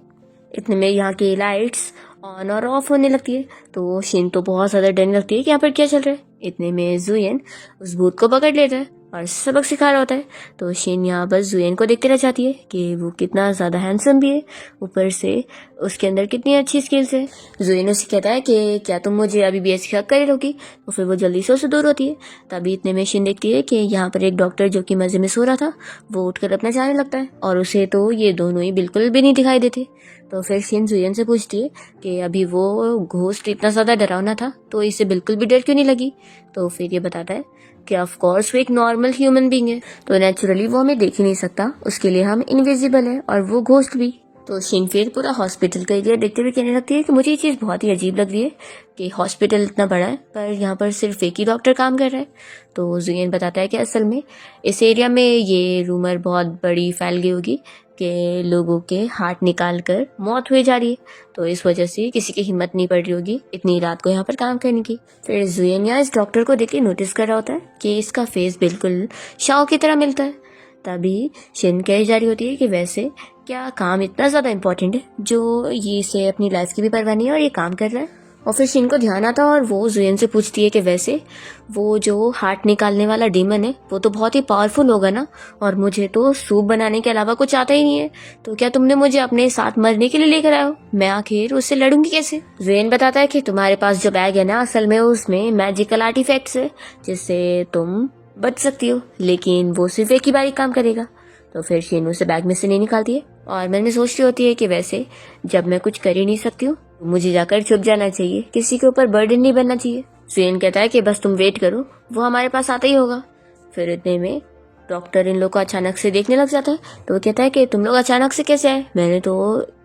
इतने में यहाँ की लाइट्स ऑन और ऑफ होने लगती है। तो शीन तो बहुत ज़्यादा डरने लगती है कि यहाँ पर क्या चल रहा है। इतने में जुयन उस भूत को पकड़ लेता है और सबक सिखा रहा होता है। तो शीन यहाँ बस जुयन को देखते रह जाती है कि वो कितना ज़्यादा हैंडसम भी है, ऊपर से उसके अंदर कितनी अच्छी स्किल्स है। जुयन उसे कहता है कि क्या तुम मुझे अभी भी ऐसी हक करे रहोगी। तो फिर वो जल्दी से उससे दूर होती है। तभी इतने में शीन देखती है कि यहाँ पर एक डॉक्टर जो कि मज़े में सो रहा था वो उठकर अपना जाने लगता है और उसे तो ये दोनों ही बिल्कुल भी नहीं दिखाई देते। तो फिर शीन जुयन से पूछती है कि अभी वो घोस्ट इतना ज़्यादा डरावना था तो इसे बिल्कुल भी डर क्यों नहीं लगी। तो फिर ये बताता है कि ऑफ कोर्स वो एक नॉर्मल ह्यूमन बीइंग है, तो नेचुरली वो हमें देख ही नहीं सकता, उसके लिए हम इनविजिबल है और वो घोस्ट भी। तो शीन फिर पूरा हॉस्पिटल का एरिया देखते हुए कहने लगती है कि मुझे ये चीज़ बहुत ही अजीब लग रही है कि हॉस्पिटल इतना बड़ा है पर यहाँ पर सिर्फ एक ही डॉक्टर काम कर रहा है। तो जुयन बताता है कि असल में इस एरिया में ये रूमर बहुत बड़ी फैल गई होगी कि लोगों के हार्ट निकाल कर मौत हुई जा रही है, तो इस वजह से किसी की हिम्मत नहीं पड़ रही होगी इतनी रात को यहाँ पर काम करने की। फिर जुयन यहाँ इस डॉक्टर को देख के नोटिस कर रहा होता है कि इसका फेस बिल्कुल शाओ की तरह मिलता है। तभी शिन कह जा रही होती है कि वैसे क्या काम इतना ज़्यादा इम्पोर्टेंट है जो ये इसे अपनी लाइफ की भी परवाह नहीं है और ये काम कर रहा है। और फिर शिन को ध्यान आता और वो जुयन से पूछती है कि वैसे वो जो हार्ट निकालने वाला डीमन है वो तो बहुत ही पावरफुल होगा ना, और मुझे तो सूप बनाने के अलावा कुछ आता ही नहीं है, तो क्या तुमने मुझे अपने साथ मरने के लिए लेकर आए हो, मैं आखिर उससे लड़ूंगी कैसे। जुयन बताता है कि तुम्हारे पास जो बैग है ना असल में उसमें मैजिकल आर्टिफैक्ट्स है जिससे तुम बच सकती हो, लेकिन वो सिर्फ एक ही बार ही काम करेगा। तो फिर शीन उसे बैग में से नहीं निकालती है और मन में सोच रही होती है कि वैसे जब मैं कुछ कर ही नहीं सकती हूँ तो मुझे जाकर छुप जाना चाहिए, किसी के ऊपर बर्डन नहीं बनना चाहिए। शीन कहता है कि बस तुम वेट करो, वो हमारे पास आता ही होगा। फिर इतने में डॉक्टर इन लोग को अचानक से देखने लग जाता है। तो वो कहता है कि तुम लोग अचानक से कैसे आए, मैंने तो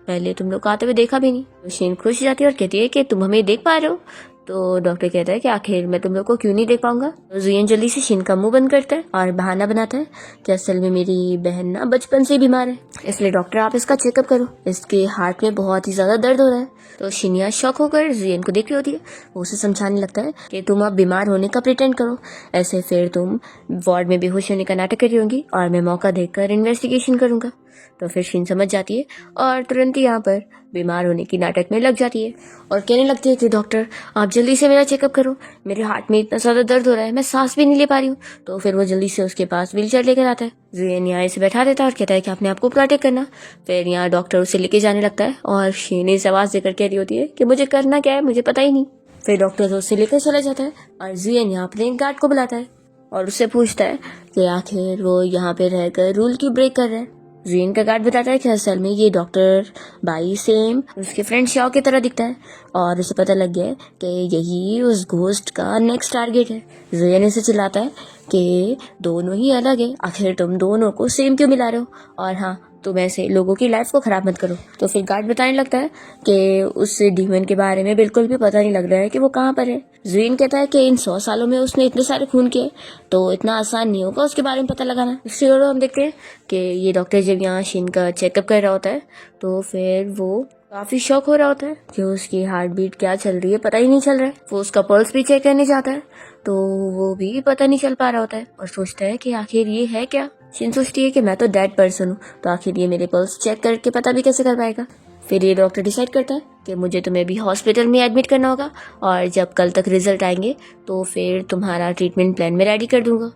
पहले तुम लोग को आते हुए देखा भी नहीं। तो शीन खुश जाती है और कहती है कि तुम हमें देख पा रहे हो। तो डॉक्टर कहता है कि आखिर मैं तुम लोग को क्यों नहीं देख पाऊंगा। तो जुयन जल्दी से शिन का मुंह बंद करता है और बहाना बनाता है कि असल में मेरी बहन ना बचपन से बीमार है, इसलिए डॉक्टर आप इसका चेकअप करो, इसके हार्ट में बहुत ही ज्यादा दर्द हो रहा है। तो शिनिया शॉक होकर जुयन को देख रही होती है। वो उसे समझाने लगता है कि तुम अब बीमार होने का प्रिटेंड करो, ऐसे फिर तुम वार्ड में बेहोश होने का नाटक कर रही होंगी और मैं मौका देखकर इन्वेस्टिगेशन करूंगा। तो फिर शिन समझ जाती है और तुरंत ही यहाँ पर बीमार होने की नाटक में लग जाती है और कहने लगती है कि डॉक्टर आप जल्दी से मेरा चेकअप करो, मेरे हार्ट में इतना ज़्यादा दर्द हो रहा है, मैं सांस भी नहीं ले पा रही हूँ। तो फिर वो जल्दी से उसके पास व्हीलचेयर लेकर आता है। जुयन यहाँ इसे बैठा देता है और कहता है कि अपने आप को प्रोटेक्ट करना। फिर यहाँ डॉक्टर उसे लेके जाने लगता है और शिन इस आवाज़ देकर कह रही होती है कि मुझे करना क्या है मुझे पता ही नहीं। फिर डॉक्टर उसे लेकर चला जाता है और जुयन यहाँ अपने गार्ड को बुलाता है और उससे पूछता है कि आखिर वो यहाँ पे रहकर रूल क्यों ब्रेक कर रहा है। जुयन का गार्ड बताता है कि असल में ये डॉक्टर बाई सेम उसके फ्रेंड शाओ की तरह दिखता है और उसे पता लग गया है कि यही उस घोस्ट का नेक्स्ट टारगेट है। जुयन इसे चिल्लाता है कि दोनों ही अलग है, आखिर तुम दोनों को सेम क्यों मिला रहे हो, और हाँ तुम ऐसे लोगों की लाइफ को खराब मत करो। तो फिर गार्ड बताने लगता है कि उस डीमन के बारे में बिल्कुल भी पता नहीं लग रहा है कि वो कहाँ पर है। जुयन कहता है कि इन 100 सालों में उसने इतने सारे खून किए तो इतना आसान नहीं होगा उसके बारे में पता लगाना। इससे और हम देखते हैं कि ये डॉक्टर जब यहाँ शिन का चेकअप कर रहा होता है तो फिर वो काफी शॉक हो रहा होता है कि उसकी हार्ट बीट क्या चल रही है पता ही नहीं चल रहा है। वो उसका पल्स भी चेक करने जाता है तो वो भी पता नहीं चल पा रहा होता है और सोचता है कि आखिर ये है क्या। शिन सोचती है कि मैं तो डेड पर्सन हूँ तो आखिर ये मेरे पल्स चेक करके पता भी कैसे कर पाएगा। फिर ये डॉक्टर डिसाइड करता है कि मुझे तुम्हें भी हॉस्पिटल में एडमिट करना होगा और जब कल तक रिजल्ट आएंगे तो फिर तुम्हारा ट्रीटमेंट प्लान में रेडी कर दूंगा।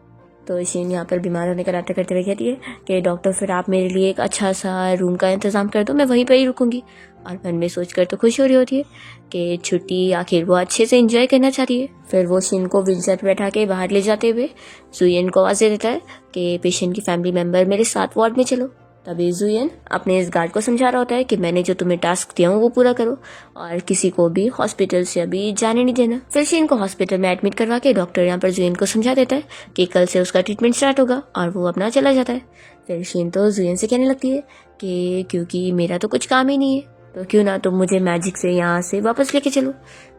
तो शिन यहाँ पर बीमार होने का नाटक करते हुए कहती है कि डॉक्टर फिर आप मेरे लिए एक अच्छा सा रूम का इंतज़ाम कर दो, मैं वहीं पर ही रुकूंगी। और मन में सोचकर तो खुश हो रही होती है कि छुट्टी आखिर वो अच्छे से एंजॉय करना चाहती है। फिर वो शिन को व्हीलचेयर पर बैठा के बाहर ले जाते हुए जुयन को आवाज़ दे देता है कि पेशेंट की फैमिली मेम्बर मेरे साथ वार्ड में चलो। तभी जुयन अपने इस गार्ड को समझा रहा होता है कि मैंने जो तुम्हें टास्क दिया हूँ वो पूरा करो और किसी को भी हॉस्पिटल से अभी जाने नहीं देना। फिर शीन को हॉस्पिटल में एडमिट करवा के डॉक्टर यहाँ पर जुयन को समझा देता है कि कल से उसका ट्रीटमेंट स्टार्ट होगा और वो अपना चला जाता है। फिर शीन तो जुयन से कहने लगती है कि क्योंकि मेरा तो कुछ काम ही नहीं है तो क्यों ना तुम मुझे मैजिक से यहाँ से वापस लेके चलो।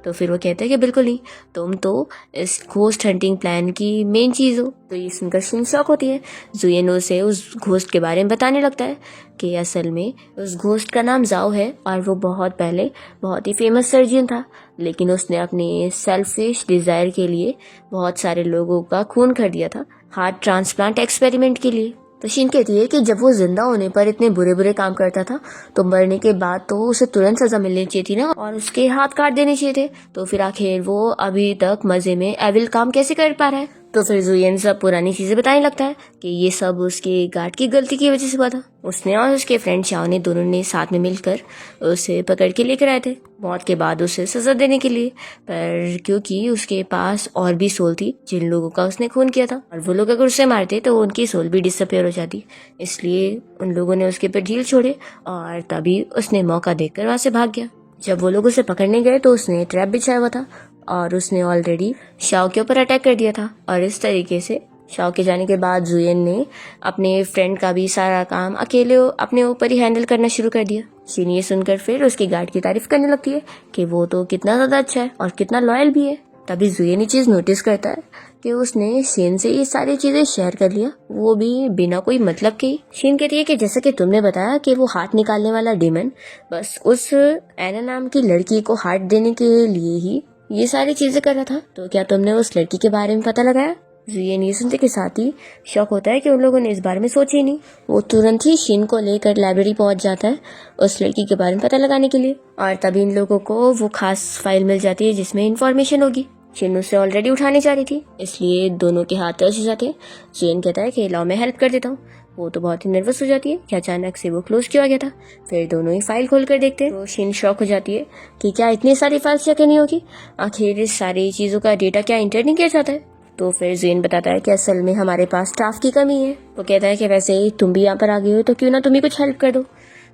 तो फिर वो कहता है कि बिल्कुल नहीं, तुम तो इस घोस्ट हंटिंग प्लान की मेन चीज़ हो। तो ये सुनकर शीन शॉक होती है। जुयन उसे उस घोस्ट के बारे में बताने लगता है कि असल में उस घोस्ट का नाम जाओ है और वो बहुत पहले बहुत ही फेमस सर्जन था, लेकिन उसने अपने सेल्फिश डिज़ायर के लिए बहुत सारे लोगों का खून कर दिया था हार्ट ट्रांसप्लांट एक्सपेरिमेंट के लिए। तो शीन कहती है कि जब वो जिंदा होने पर इतने बुरे बुरे काम करता था तो मरने के बाद तो उसे तुरंत सजा मिलनी चाहिए थी ना और उसके हाथ काट देने चाहिए थे। तो फिर आखिर वो अभी तक मजे में एविल काम कैसे कर पा रहा है। तो फिर जुयन सब पुरानी चीजें बताने लगता है कि ये सब उसके गार्ड की गलती की वजह से हुआ था। उसने और उसके फ्रेंड शाओ ने दोनों ने साथ में मिलकर उसे पकड़ के लेकर आए थे मौत के बाद उसे सजा देने के लिए, पर क्योंकि उसके पास और भी सोल थी जिन लोगों का उसने खून किया था और वो लोग अगर उसे मारते तो उनकी सोल भी डिसअपेयर हो जाती, इसलिए उन लोगों ने उसके ऊपर ढील छोड़े और तभी उसने मौका देखकर वहां से भाग गया। जब वो लोग उसे पकड़ने गए तो उसने ट्रैप बिछाया हुआ था और उसने ऑलरेडी शाओ के ऊपर अटैक कर दिया था और इस तरीके से शाओ के जाने के बाद जुयन ने अपने फ्रेंड का भी सारा काम अकेले अपने ऊपर ही हैंडल करना शुरू कर दिया। शीन ये सुनकर फिर उसकी गार्ड की तारीफ करने लगती है कि वो तो कितना ज्यादा अच्छा है और कितना लॉयल भी है। तभी जुयन ये चीज नोटिस करता है कि उसने शीन से ये सारी चीजें शेयर कर लिया, वो भी बिना कोई मतलब के। शीन कहती है कि जैसा कि तुमने बताया कि वो हार्ट निकालने वाला डीमन बस उस एना नाम की लड़की को हार्ट देने के लिए ही ये सारी चीजें कर रहा था, तो क्या तुमने उस लड़की के बारे में पता लगाया। जुयन ये सुनते के साथ ही शौक होता है कि उन लोगों ने इस बारे में सोचा ही नहीं। वो तुरंत ही शीन को लेकर लाइब्रेरी पहुंच जाता है उस लड़की के बारे में पता लगाने के लिए और तभी इन लोगों को वो खास फाइल मिल जाती है जिसमें इंफॉर्मेशन होगी। शीन उसे ऑलरेडी उठाने जा रही थी, इसलिए दोनों के हाथ टच हो जाते हैं। जुयन कहता है कि लाओ मैं हेल्प कर देता हूँ। वो तो बहुत ही नर्वस हो जाती है कि अचानक से वो क्लोज क्यों आ गया था। फिर दोनों ही फाइल खोल कर देखते हैं तो शीन शॉक हो जाती है कि क्या इतनी सारी फाइल्स चेक नहीं होगी, आखिर इस सारी चीजों का डेटा क्या इंटर नहीं किया जाता है। तो फिर जुयन बताता है कि असल में हमारे पास स्टाफ की कमी है। वो कहता है कि वैसे ही तुम भी यहाँ पर आ गई हो तो क्यों ना तुम ही कुछ हेल्प कर दो।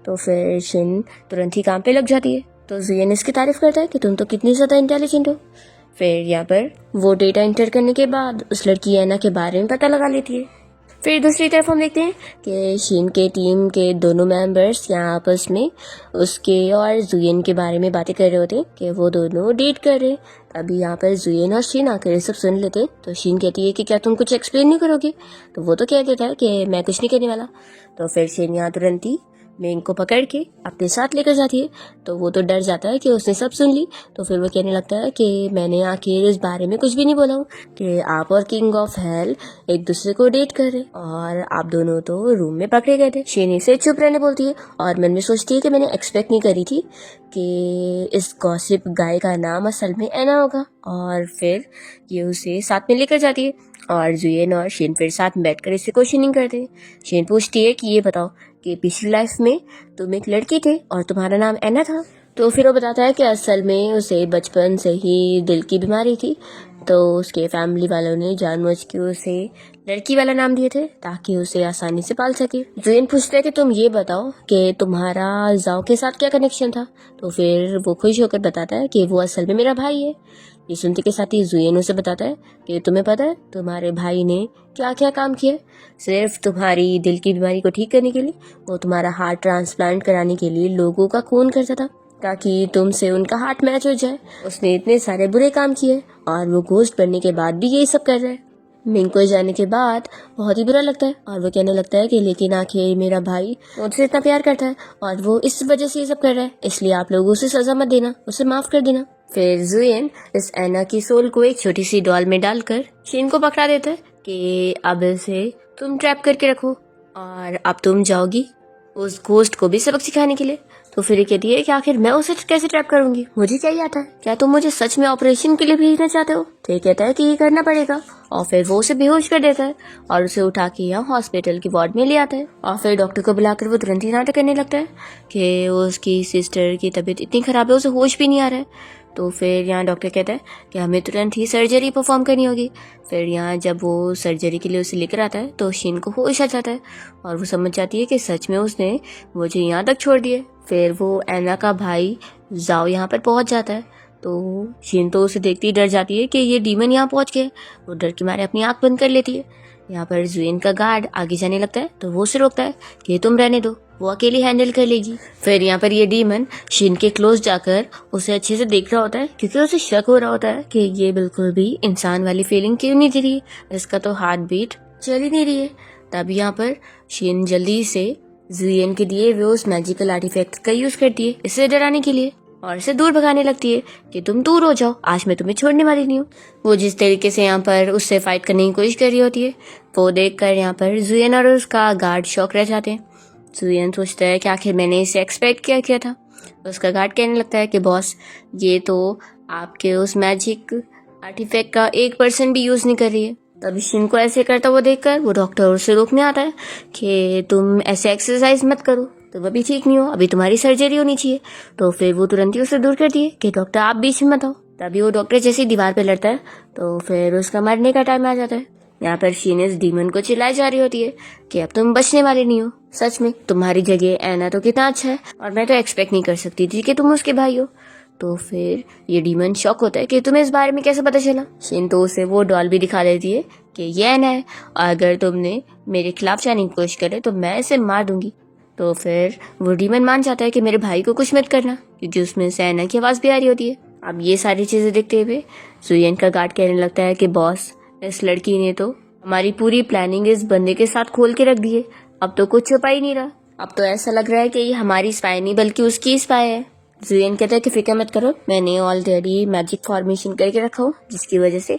तो फिर शीन तुरंत ही काम पे लग जाती है। तो जुयन इसकी तारीफ करता है कि तुम तो कितनी ज्यादा इंटेलिजेंट हो। फिर यहाँ पर वो डेटा इंटर करने के बाद उस लड़की एना के बारे में पता लगा लेती है। फिर दूसरी तरफ हम देखते हैं कि शीन के टीम के दोनों मेंबर्स यहाँ आपस में उसके और जुयन के बारे में बातें कर रहे होते हैं कि वो दोनों डेट कर रहे हैं। अभी यहाँ पर जुयन और शीन आकर ये सब सुन लेते हैं। तो शीन कहती है कि क्या तुम कुछ एक्सप्लेन नहीं करोगे, तो वो तो कह देता है कि मैं कुछ नहीं करने वाला। तो फिर शीन यहाँ तुरंत ही मेंग को पकड़ के अपने साथ लेकर जाती है। तो वो तो डर जाता है कि उसने सब सुन ली। तो फिर वो कहने लगता है कि मैंने आखिर इस बारे में कुछ भी नहीं बोला हूँ कि आप और किंग ऑफ हेल एक दूसरे को डेट कर रहे और आप दोनों तो रूम में पकड़े गए थे। शीनी से चुप रहने बोलती है और मन में सोचती है कि मैंने एक्सपेक्ट नहीं करी थी कि इस गॉसिप गाय का नाम असल में एना होगा। और फिर ये उसे साथ में लेकर जाती है और जुयन और शीन फिर साथ में बैठकर इसे क्वेश्चनिंग करते हैं। शीन पूछती है कि ये बताओ कि पिछली लाइफ में तुम एक लड़की थे और तुम्हारा नाम एना था। तो फिर वो बताता है कि असल में उसे बचपन से ही दिल की बीमारी थी, तो उसके फैमिली वालों ने जानबूझ के उसे लड़की वाला नाम दिए थे ताकि उसे आसानी से पाल सके। जुयन पूछता है कि तुम ये बताओ कि तुम्हारा जाओ के साथ क्या कनेक्शन था। तो फिर वो खुश होकर बताता है कि वो असल में मेरा भाई है। ये सुनते के साथ ही जुयन उसे बताता है कि तुम्हें पता है तुम्हारे भाई ने क्या क्या काम किया। सिर्फ तुम्हारी दिल की बीमारी को ठीक करने के लिए वो तुम्हारा हार्ट ट्रांसप्लांट कराने के लिए लोगों का खून करता था ताकि तुमसे उनका हार्ट मैच हो जाए। उसने इतने सारे बुरे काम किए और वो घोस्ट बनने के बाद भी यही सब कर रहा है। मिंग को जाने के बाद बहुत ही बुरा लगता है और वो कहने लगता है कि लेकिन आखिर मेरा भाई मुझसे इतना प्यार करता है और वो इस वजह से ये सब कर रहा है, इसलिए आप लोग उसे सजा मत देना, उसे माफ कर देना। फिर जुयन इस एना की सोल को एक छोटी सी डॉल में डालकर शीन को पकड़ा देता है कि अब इसे तुम ट्रैप करके रखो और अब तुम जाओगी उस घोस्ट को भी सबक सिखाने के लिए। तो फिर ये कहती है कि आखिर मैं उसे कैसे ट्रैप करूंगी, मुझे क्या ही आता है, क्या तुम मुझे सच में ऑपरेशन के लिए भेजना चाहते हो। तो ये कहता है कि ये करना पड़ेगा और फिर वो उसे बेहोश कर देता है और उसे उठा के यहाँ हॉस्पिटल की वार्ड में ले आता है और फिर डॉक्टर को बुलाकर वो तुरंत ही नाटक करने लगता है कि उसकी सिस्टर की तबीयत इतनी खराब है उसे होश भी नहीं आ रहा है। तो फिर यहाँ डॉक्टर कहता है कि हमें तुरंत ही सर्जरी परफॉर्म करनी होगी। फिर यहाँ जब वो सर्जरी के लिए उसे लेकर आता है तो शीन को होश आ जाता है और वो समझ जाती है कि सच में उसने मुझे यहाँ तक छोड़ दिया। फिर वो एना का भाई जाओ यहाँ पर पहुँच जाता है तो शीन तो उसे देखती ही डर जाती है कि ये डीमन यहाँ पहुँच गया। वो डर के मारे अपनी आँख बंद कर लेती है। यहाँ पर जुएन का गार्ड आगे जाने लगता है तो वो उसे रोकता है कि तुम रहने दो, वो अकेली हैंडल कर लेगी। फिर यहाँ पर ये डीमन शीन के क्लोज जाकर उसे अच्छे से देख रहा होता है क्योंकि उसे शक हो रहा होता है कि ये बिल्कुल भी इंसान वाली फीलिंग क्यों नहीं दे रही है, इसका तो हार्ट बीट चल ही नहीं रही है। तब यहाँ पर शीन जल्दी से जुएन के दिए वो उस मैजिकल आर्टिफैक्ट का यूज करती है इसे डराने के लिए और इसे दूर भगाने लगती है कि तुम दूर हो जाओ, आज मैं तुम्हें छोड़ने वाली नहीं हूँ। वो जिस तरीके से यहाँ पर उससे फाइट करने की कोशिश कर रही होती है वो देखकर यहाँ पर जुएन और उसका गार्ड शॉक रह जाते हैं। जुएन सोचता है कि आखिर मैंने इसे एक्सपेक्ट किया था। उसका गार्ड कहने लगता है कि बॉस ये तो आपके उस मैजिक आर्टिफैक्ट का 1% भी यूज नहीं कर रही है। तब शीन को ऐसे करता वो देखकर वो डॉक्टर उसे रोकने आता है कि तुम ऐसे एक्सरसाइज मत करो, तुम अभी ठीक नहीं हो, अभी तुम्हारी सर्जरी होनी चाहिए। तो फिर वो तुरंत ही उसे दूर कर दिए कि डॉक्टर आप बीच में मत आओ। तभी वो डॉक्टर जैसे दीवार पे लड़ता है तो फिर उसका मरने का टाइम आ जाता है। यहाँ पर शीन इस डीमन को चिल्लाई जा रही होती है कि अब तुम बचने वाले नहीं हो, सच में तुम्हारी जगह एना तो कितना अच्छा है और मैं तो एक्सपेक्ट नहीं कर सकती थी कि तुम उसके भाई हो। तो फिर ये डीमन शॉक होता है कि तुम्हें इस बारे में कैसे पता चला। शीन तो उसे वो डॉल भी दिखा देती है कि ये एना है और अगर तुमने मेरे खिलाफ जाने की कोशिश करे तो मैं इसे मार दूंगी। तो फिर वो डीमन मान जाता है कि मेरे भाई को कुछ मत करना क्योंकि उसमें से एना की आवाज़ भी आ रही होती है। अब ये सारी चीज़ें देखते हुए जुएन का गार्ड कहने लगता है कि बॉस इस लड़की ने तो हमारी पूरी प्लानिंग इस बंदे के साथ खोल के रख दी है, अब तो कुछ छुपा ही नहीं रहा, अब तो ऐसा लग रहा है कि ये हमारी स्पाई नहीं बल्कि उसकी स्पाई है। जुएन कहता है कि फिक्र मत करो, मैंने ऑलरेडी मैजिक फॉर्मेशन करके रखा हूँ जिसकी वजह से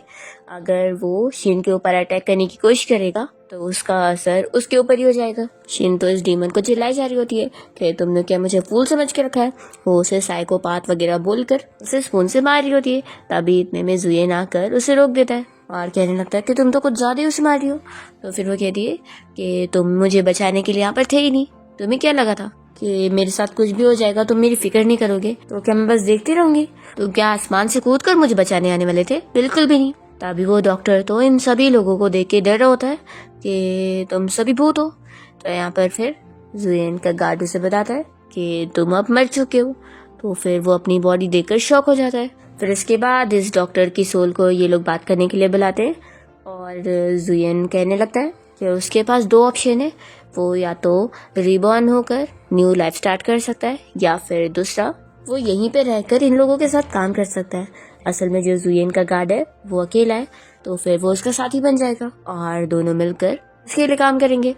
अगर वो शीन के ऊपर अटैक करने की कोशिश करेगा तो उसका असर उसके ऊपर ही हो जाएगा। शीन तो इस डीमन को चिल्लाई जा रही होती है कि तुमने क्या मुझे फूल समझ के रखा है। वो उसे साइकोपाथ वगैरह बोलकर उसे स्पून से मार रही होती है। तभी इतने में जुएन आकर उसे रोक देता है और कहने लगता है कि तुम तो कुछ ज्यादा ही उसे मार रही हो। तो फिर वो कहती है कि तुम मुझे बचाने के लिए यहाँ पर थे ही नहीं, तुम्हें क्या लगा था कि मेरे साथ कुछ भी हो जाएगा तुम मेरी फिक्र नहीं करोगे, तो क्या मैं बस देखती रहूंगी? तो क्या आसमान से कूद कर मुझे बचाने आने वाले थे? बिल्कुल भी नहीं। तभी वो डॉक्टर तो इन सभी लोगों को देख के डर रहा होता है कि तुम सभी भूत हो। तो यहाँ पर फिर जुएन का गार्ड उसे बताता है कि तुम अब मर चुके हो। तो फिर वो अपनी बॉडी देखकर शॉक हो जाता है। फिर इसके बाद इस डॉक्टर की सोल को ये लोग बात करने के लिए बुलाते हैं और जुएन कहने लगता है कि उसके पास 2 ऑप्शन है, वो या तो रिबॉर्न होकर न्यू लाइफ स्टार्ट कर सकता है या फिर दूसरा वो यहीं पे रहकर इन लोगों के साथ काम कर सकता है। असल में जो जुएन का गार्ड है वो अकेला है तो फिर वो उसका साथी बन जाएगा और दोनों मिलकर उसके लिए काम करेंगे।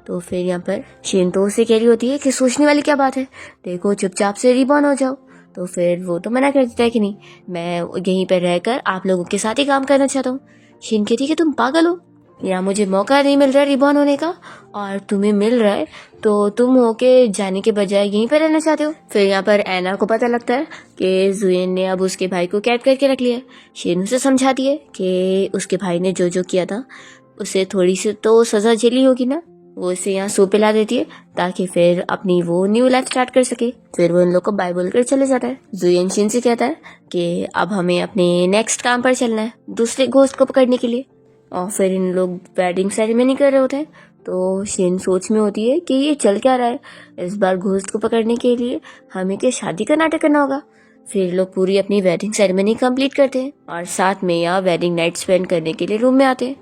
तो फिर यहाँ पर शीन तो उसे कह रही होती है कि सोचने वाली क्या बात है, देखो चुपचाप से रिबॉर्न हो जाओ। तो फिर वो तो मना कर देता है कि नहीं, मैं यहीं पर रहकर आप लोगों के साथ ही काम करना चाहता हूँ। शीन कहती है कि तुम पागल हो, यहाँ मुझे मौका नहीं मिल रहा है रिबॉर्न होने का और तुम्हें मिल रहा है तो तुम होके जाने के बजाय यहीं पर रहना चाहते हो। फिर यहाँ पर एना को पता लगता है कि जुएन ने अब उसके भाई को कैद करके रख लिया। शीन उसे समझाती है कि उसके भाई ने जो जो किया था उसे थोड़ी सी तो सजा झेली होगी ना। वो इसे यहाँ सूप पिला देती है ताकि फिर अपनी वो न्यू लाइफ स्टार्ट कर सके। फिर वो इन लोग को बाय बोलकर चले जाता है। जुएन शीन से कहता है कि अब हमें अपने नेक्स्ट काम पर चलना है, दूसरे घोस्ट को पकड़ने के लिए। और फिर इन लोग वेडिंग सेरेमनी कर रहे होते हैं तो शीन सोच में होती है कि ये चल क्या रहा है, इस बार घोस्ट को पकड़ने के लिए हमें क्या शादी का नाटक करना होगा। फिर लोग पूरी अपनी वेडिंग सेरेमनी कंप्लीट करते हैं और साथ में यहाँ वेडिंग नाइट स्पेंड करने के लिए रूम में आते हैं।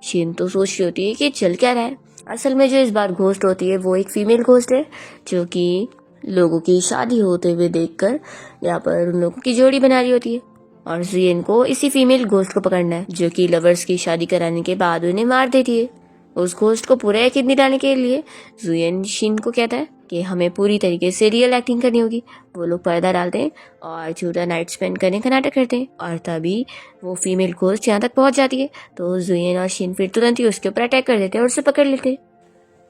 शीन तो सोच रही होती है कि चल क्या रहा है। असल में जो इस बार घोस्ट होती है वो एक फीमेल घोस्ट है जो कि लोगों की शादी होते हुए देखकर यहाँ पर उन लोगों की जोड़ी बना रही होती है और जुएन को इसी फीमेल घोस्ट को पकड़ना है जो कि लवर्स की शादी कराने के बाद उन्हें मार देती है। उस घोस्ट को पूरा यकीन दिलाने के लिए जुएन शीन को कहता है कि हमें पूरी तरीके से रियल एक्टिंग करनी होगी। वो लोग पर्दा डालते हैं और झूठा नाइट स्पेंड करने का नाटक करते हैं और तभी वो फीमेल घोस्ट यहाँ तक पहुंच जाती है तो जुएन और शीन फिर तुरंत ही उसके ऊपर अटैक कर देते हैं और उसे पकड़ लेते हैं।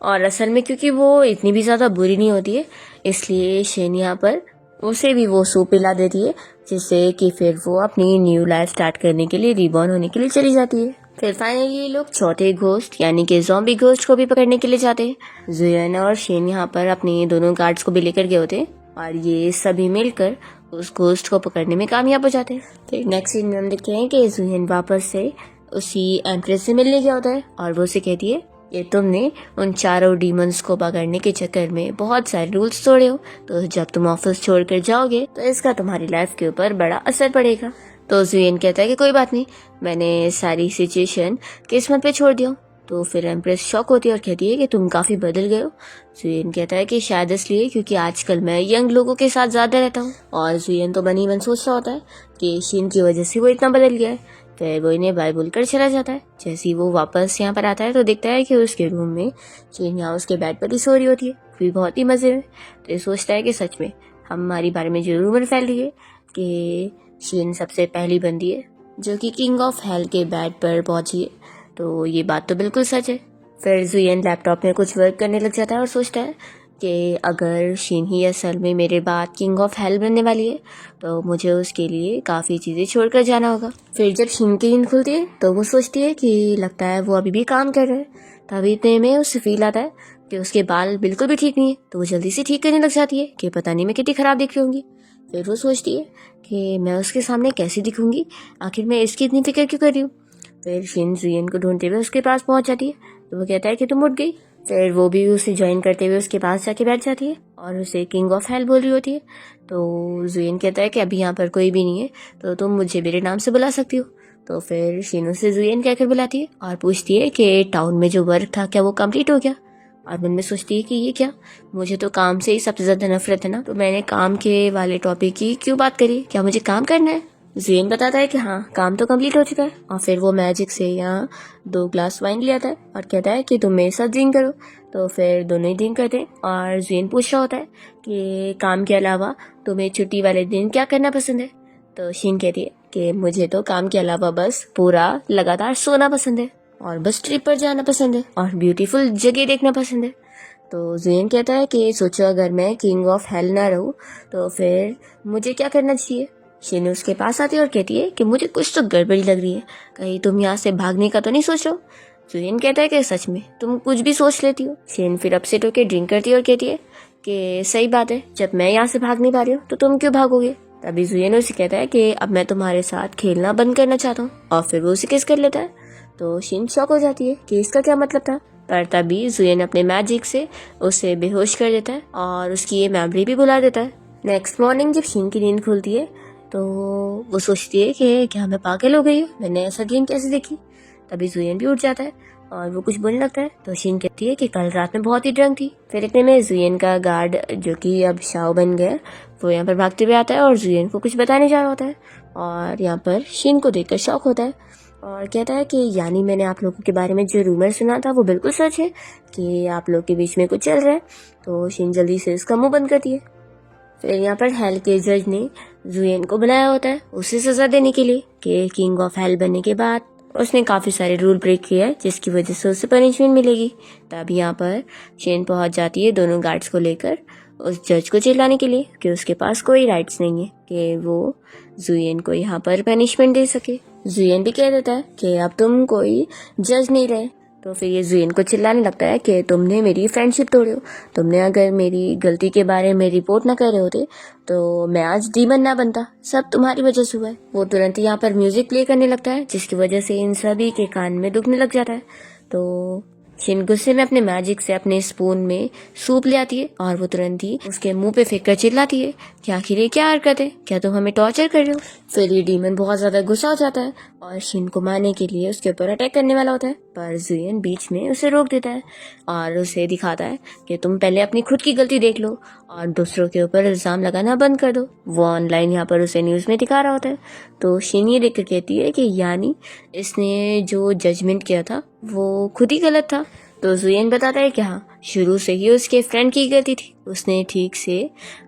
और असल में क्योंकि वो इतनी भी ज्यादा बुरी नहीं होती है इसलिए शीन यहाँ पर उसे भी वो सूप पिला देती है जिससे कि फिर वो अपनी न्यू लाइफ स्टार्ट करने के लिए रिबॉर्न होने के लिए चली जाती है। फिर फाइनली ये लोग चौथे घोस्ट यानी कि ज़ॉम्बी घोस्ट को भी पकड़ने के लिए जाते हैं। जुएन और शीन यहाँ पर अपने दोनों गार्ड्स को भी लेकर गए होते हैं और ये सभी मिलकर उस घोस्ट को पकड़ने में कामयाब हो जाते हैं। फिर नेक्स्ट सीन में हम देखते हैं कि जुहिन वापस से उसी एम्प्रेस से मिलने गया होता है और वो उसे कहती है कि तुमने उन चारों डीमंस को पकड़ने के चक्कर में बहुत सारे रूल्स तोड़े हो, तो जब तुम ऑफिस छोड़कर जाओगे तो इसका तुम्हारी लाइफ के ऊपर बड़ा असर पड़ेगा। तो जुहिन कहता है कि कोई बात नहीं, मैंने सारी सिचुएशन किस्मत पे छोड़ दिया। तो फिर एम्प्रेस शॉक होती है और कहती है कि तुम काफ़ी बदल गए हो। जुहिन कहता है कि शायद इसलिए क्योंकि आजकल मैं यंग लोगों के साथ ज़्यादा रहता हूँ। और जुहिन तो बनी मन सोच रहा होता है कि शीन की वजह से वो इतना बदल गया है। फिर वो इन्हें बाय बोलकर चला जाता है। जैसे ही वो वापस यहाँ पर आता है तो देखता है कि उसके रूम में शीन यहाँ उसके बेड पर ही सो रही होती है, फिर बहुत ही मज़े में। तो ये सोचता है कि सच में हमारे बारे में जो रूमर फैल रही है कि शीन सबसे पहली बंदी है जो कि किंग ऑफ हेल के बेड पर पहुंची है, तो ये बात तो बिल्कुल सच है। फिर जुहिन लैपटॉप में कुछ वर्क करने लग जाता है और सोचता है कि अगर शीन ही असल में मेरे बाद किंग ऑफ हेल बनने वाली है तो मुझे उसके लिए काफ़ी चीज़ें छोड़कर जाना होगा। फिर जब शीन की नींद खुलती है तो वो सोचती है कि लगता है वो अभी भी काम कर रहा है। तभी इतने में उसे फील आता है कि उसके बाल बिल्कुल भी ठीक नहीं है, तो वो जल्दी से ठीक करने लग जाती है कि पता नहीं मैं कितनी ख़राब दिख रही होंगी। फिर वो सोचती है कि मैं उसके सामने कैसे दिखूंगी, आखिर मैं इसकी इतनी फिक्र क्यों कर रही हूँ। फिर शीन जुहिन को ढूंढते हुए उसके पास पहुंच जाती है तो वो कहता है कि तुम उठ गई। फिर वो भी उसे ज्वाइन करते हुए उसके पास जाके बैठ जाती है और उसे किंग ऑफ हेल बोल रही होती है। तो जुहिन कहता है कि अभी यहाँ पर कोई भी नहीं है, तो तुम मुझे मेरे नाम से बुला सकती हो। तो फिर शीन उसे जुहिन कहकर बुलाती है और पूछती है कि टाउन में जो वर्क था क्या वो कंप्लीट हो गया। और मन में सोचती है कि ये क्या, मुझे तो काम से ही सबसे ज़्यादा नफरत है ना, तो मैंने काम के वाले टॉपिक की क्यों बात करी, क्या मुझे काम करना है। जुहिन बताता है कि हाँ, काम तो कंप्लीट हो चुका है। और फिर वो मैजिक से यहाँ 2 ग्लास वाइन ले आता है और कहता है कि तुम मेरे साथ ड्रिंक करो। तो फिर दोनों ही ड्रिंक करते हैं और जुहिन पूछ रहा होता है कि काम के अलावा तुम्हें छुट्टी वाले दिन क्या करना पसंद है। तो शीन कहती है कि मुझे तो काम के अलावा बस पूरा लगातार सोना पसंद है और बस ट्रिप पर जाना पसंद है और ब्यूटीफुल जगह देखना पसंद है। तो जुहिन कहता है कि सोचो अगर मैं किंग ऑफ हेल ना रहूं तो फिर मुझे क्या करना चाहिए। शीन उसके पास आती है और कहती है कि मुझे कुछ तो गड़बड़ी लग रही है, कहीं तुम यहाँ से भागने का तो नहीं सोच रहे हो। जुहिन कहता है कि सच में तुम कुछ भी सोच लेती हो। शीन फिर अपसेट होकर ड्रिंक करती है और कहती है कि सही बात है, जब मैं यहाँ से भाग नहीं पा रही हूँ तो तुम क्यों भागोगे। तभी जुहिन उसे कहता है कि अब मैं तुम्हारे साथ खेलना बंद करना चाहता हूँ और फिर वो उसे किस कर लेता है। तो शीन शॉक हो जाती है कि इसका क्या मतलब था, पर तभी जुहिन अपने मैजिक से उसे बेहोश कर देता है और उसकी ये मेमोरी भी भुला देता है। नेक्स्ट मॉर्निंग जब शीन की नींद खुलती है तो वो सोचती है कि क्या मैं पागल हो गई हूँ, मैंने ऐसा ड्रीम कैसे देखी। तभी जुहिन भी उठ जाता है और वो कुछ बोलने लगता है। तो शीन कहती है कि कल रात में बहुत ही ड्रंक थी। फिर इतने में जुहिन का गार्ड जो कि अब शाओ बन गया, वो यहाँ पर भागते हुए आता है और जुहिन को कुछ बताने जा रहा होता है। और यहाँ पर शीन को देखकर शॉक होता है और कहता है कि यानी मैंने आप लोगों के बारे में जो रूमर सुना था वो बिल्कुल सच है कि आप लोग के बीच में कुछ चल रहा है। तो शीन जल्दी से उसका मुंह बंद करती है। फिर यहाँ पर हेल के जज ने जुहिन को बुलाया होता है उसे सजा देने के लिए कि किंग ऑफ हेल बनने के बाद उसने काफ़ी सारे रूल ब्रेक किया है जिसकी वजह से उसे पनिशमेंट मिलेगी। तभी यहाँ पर शीन पहुँच जाती है दोनों गार्ड्स को लेकर उस जज को चिल्लाने के लिए कि उसके पास कोई राइट्स नहीं है कि वो जुहिन को यहाँ पर पनिशमेंट दे सके। जुहिन भी कह देता है कि अब तुम कोई जज नहीं रहे। तो फिर ये जुहिन को चिल्लाने लगता है कि तुमने मेरी फ्रेंडशिप तोड़ी हो, तुमने अगर मेरी गलती के बारे में रिपोर्ट ना कर रहे होते तो मैं आज डीमन ना बनता, सब तुम्हारी वजह से हुआ है। वो तुरंत ही यहाँ पर म्यूजिक प्ले करने लगता है जिसकी वजह से इन सभी के कान में दुखने लग जाता है। तो शीन गुस्से में अपने मैजिक से अपने स्पून में सूप ले आती है और वो तुरंत ही उसके मुंह पे फेंक कर चिल्लाती है कि आखिर ये क्या हरकत है, क्या तुम हमें टॉर्चर कर रहे हो। फिर ये डीमन बहुत ज्यादा गुस्सा हो जाता है और शीन को मारने के लिए उसके ऊपर अटैक करने वाला होता है, पर जुहिन बीच में उसे रोक देता है और उसे दिखाता है कि तुम पहले अपनी खुद की गलती देख लो और दूसरों के ऊपर इल्जाम लगाना बंद कर दो। वो ऑनलाइन यहाँ पर उसे न्यूज में दिखा रहा होता है। तो शीन ये देखकर कहती है कि यानी इसने जो जजमेंट किया था वो खुद ही गलत था। तो जुहिन बताता है कि हाँ, शुरू से ही उसके फ्रेंड की गलती थी, उसने ठीक से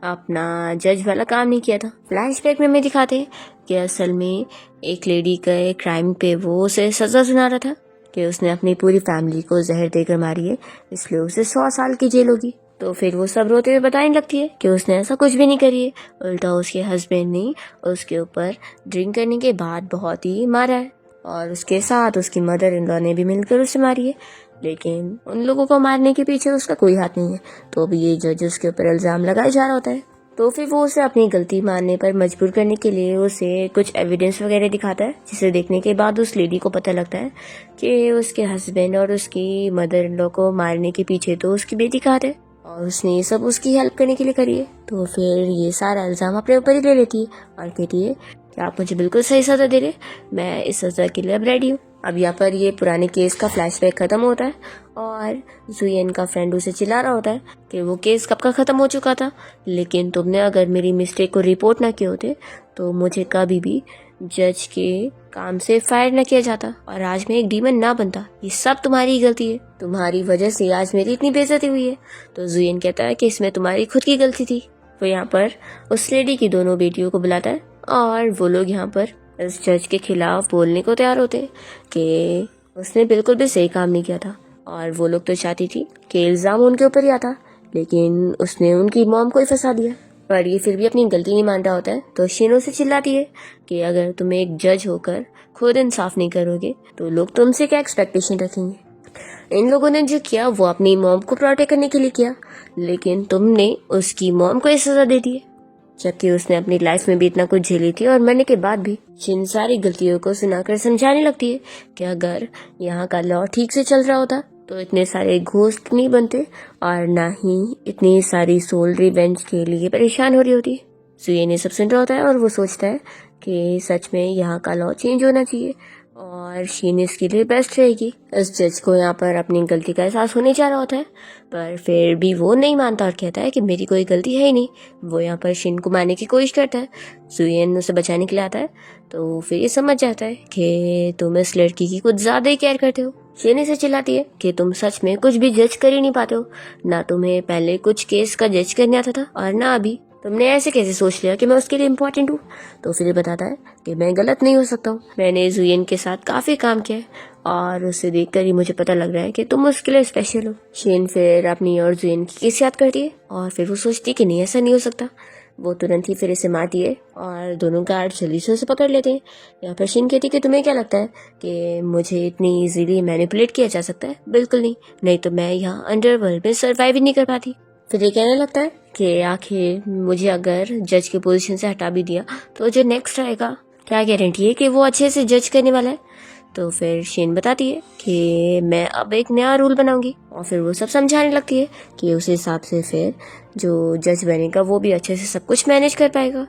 अपना जज वाला काम नहीं किया था। फ्लैशबैक में हमें दिखाते हैं कि असल में एक लेडी का एक क्राइम पे वो उसे सजा सुना रहा था कि उसने अपनी पूरी फैमिली को जहर देकर मारी है, इसलिए उसे 100 साल की जेल होगी। तो फिर वो सब रोते हुए बताने लगती है कि उसने ऐसा कुछ भी नहीं करी है, उल्टा उसके हस्बैंड ने उसके ऊपर ड्रिंक करने के बाद बहुत ही मारा है और उसके साथ उसकी मदर इन लॉ ने भी मिलकर उसे मारी है, लेकिन उन लोगों को मारने के पीछे उसका कोई हाथ नहीं है। तो अभी ये जज उसके ऊपर इल्जाम लगाया जा रहा होता है। तो फिर वो उसे अपनी गलती मानने पर मजबूर करने के लिए उसे कुछ एविडेंस वगैरह दिखाता है, जिसे देखने के बाद उस लेडी को पता लगता है कि उसके हस्बैंड और उसकी मदर इन लॉ को मारने के पीछे तो उसकी बेटी का हाथ है और उसने ये सब उसकी हेल्प करने के लिए करी है। तो फिर ये सारा इल्ज़ाम अपने ऊपर ही ले लेती है और कहती है कि आप मुझे बिल्कुल सही सज़ा दे रहे, मैं इस सज़ा के लिए अब रेडी हूँ। अब यहाँ पर ये पुराने केस का फ्लैशबैक खत्म होता है और जुयन का फ्रेंड उसे चिल्ला रहा होता है कि वो केस कब का ख़त्म हो चुका था, लेकिन तुमने अगर मेरी मिस्टेक को रिपोर्ट ना किए होते तो मुझे कभी भी जज के काम से फायर न किया जाता और आज मैं एक डीमन ना बनता। ये सब तुम्हारी ही गलती है, तुम्हारी वजह से आज मेरी इतनी बेइज्जती हुई है। तो जुयन कहता है कि इसमें तुम्हारी खुद की गलती थी। वो यहाँ पर उस लेडी की दोनों बेटियों को बुलाता है और वो लोग यहाँ पर इस जज के खिलाफ बोलने को तैयार होते हैं कि उसने बिल्कुल भी सही काम नहीं किया था। और वो लोग तो चाहती थी कि इल्ज़ाम उनके ऊपर ही आता, लेकिन उसने उनकी मॉम को ही फंसा दिया। पर ये फिर भी अपनी गलती नहीं मान रहा होता है। तो शिनो से चिल्लाती है कि अगर तुम एक जज होकर खुद इंसाफ नहीं करोगे तो लोग तुमसे क्या एक्सपेक्टेशन रखेंगे। इन लोगों ने जो किया वो अपनी मॉम को प्रोटेक्ट करने के लिए किया, लेकिन तुमने उसकी मॉम को ये सजा दे दी है, जबकि उसने अपनी लाइफ में भी इतना कुछ झेली थी और मरने के बाद भी इन सारी गलतियों को सुनाकर समझाने लगती है कि अगर यहाँ का लॉ ठीक से चल रहा होता तो इतने सारे घोस्ट नहीं बनते और ना ही इतनी सारी सोल रिवेंज के लिए परेशान हो रही होती। जुयन ये सब सुन रहा होता है और वो सोचता है कि सच में यहाँ का लॉ चेंज होना चाहिए और शीन इसके लिए बेस्ट रहेगी। इस जज को यहाँ पर अपनी गलती का एहसास होने जा रहा होता है, पर फिर भी वो नहीं मानता और कहता है कि मेरी कोई गलती है ही नहीं। वो यहाँ पर शीन को मारने की कोशिश करता है। जुयन उसे बचाने के लिए आता है तो फिर ये समझ जाता है कि तुम इस लड़की की कुछ ज्यादा ही केयर करते हो। शीन इसे चिल्लाती है कि तुम सच में कुछ भी जज कर ही नहीं पाते हो, ना तुम्हें पहले कुछ केस का जज करने आता था और ना अभी तुमने ऐसे कैसे सोच लिया कि मैं उसके लिए इम्पोर्टेंट हूँ। तो फिर बताता है कि मैं गलत नहीं हो सकता हूँ, मैंने जुयन के साथ काफ़ी काम किया है और उसे देखकर ही मुझे पता लग रहा है कि तुम उसके लिए स्पेशल हो। शीन फिर अपनी और जुयन की केस याद करती है और फिर वो सोचती है कि नहीं ऐसा नहीं हो सकता। वो तुरंत ही फिर इसे मारती है और दोनों गार्ड जल्दी से उसे पकड़ लेते हैं। यहाँ पर शीन कहती है कि तुम्हें क्या लगता है कि मुझे इतनी इजीली मैनिपुलेट किया जा सकता है? बिल्कुल नहीं तो मैं यहाँ अंडरवर्ल्ड में सर्वाइव ही नहीं कर पाती। फिर ये कहने लगता है कि आखिर मुझे अगर जज की पोजीशन से हटा भी दिया तो जो नेक्स्ट आएगा क्या गारंटी है कि वो अच्छे से जज करने वाला है। तो फिर शीन बताती है कि मैं अब एक नया रूल बनाऊंगी और फिर वो सब समझाने लगती है कि उस हिसाब से फिर जो जज बनेगा वो भी अच्छे से सब कुछ मैनेज कर पाएगा।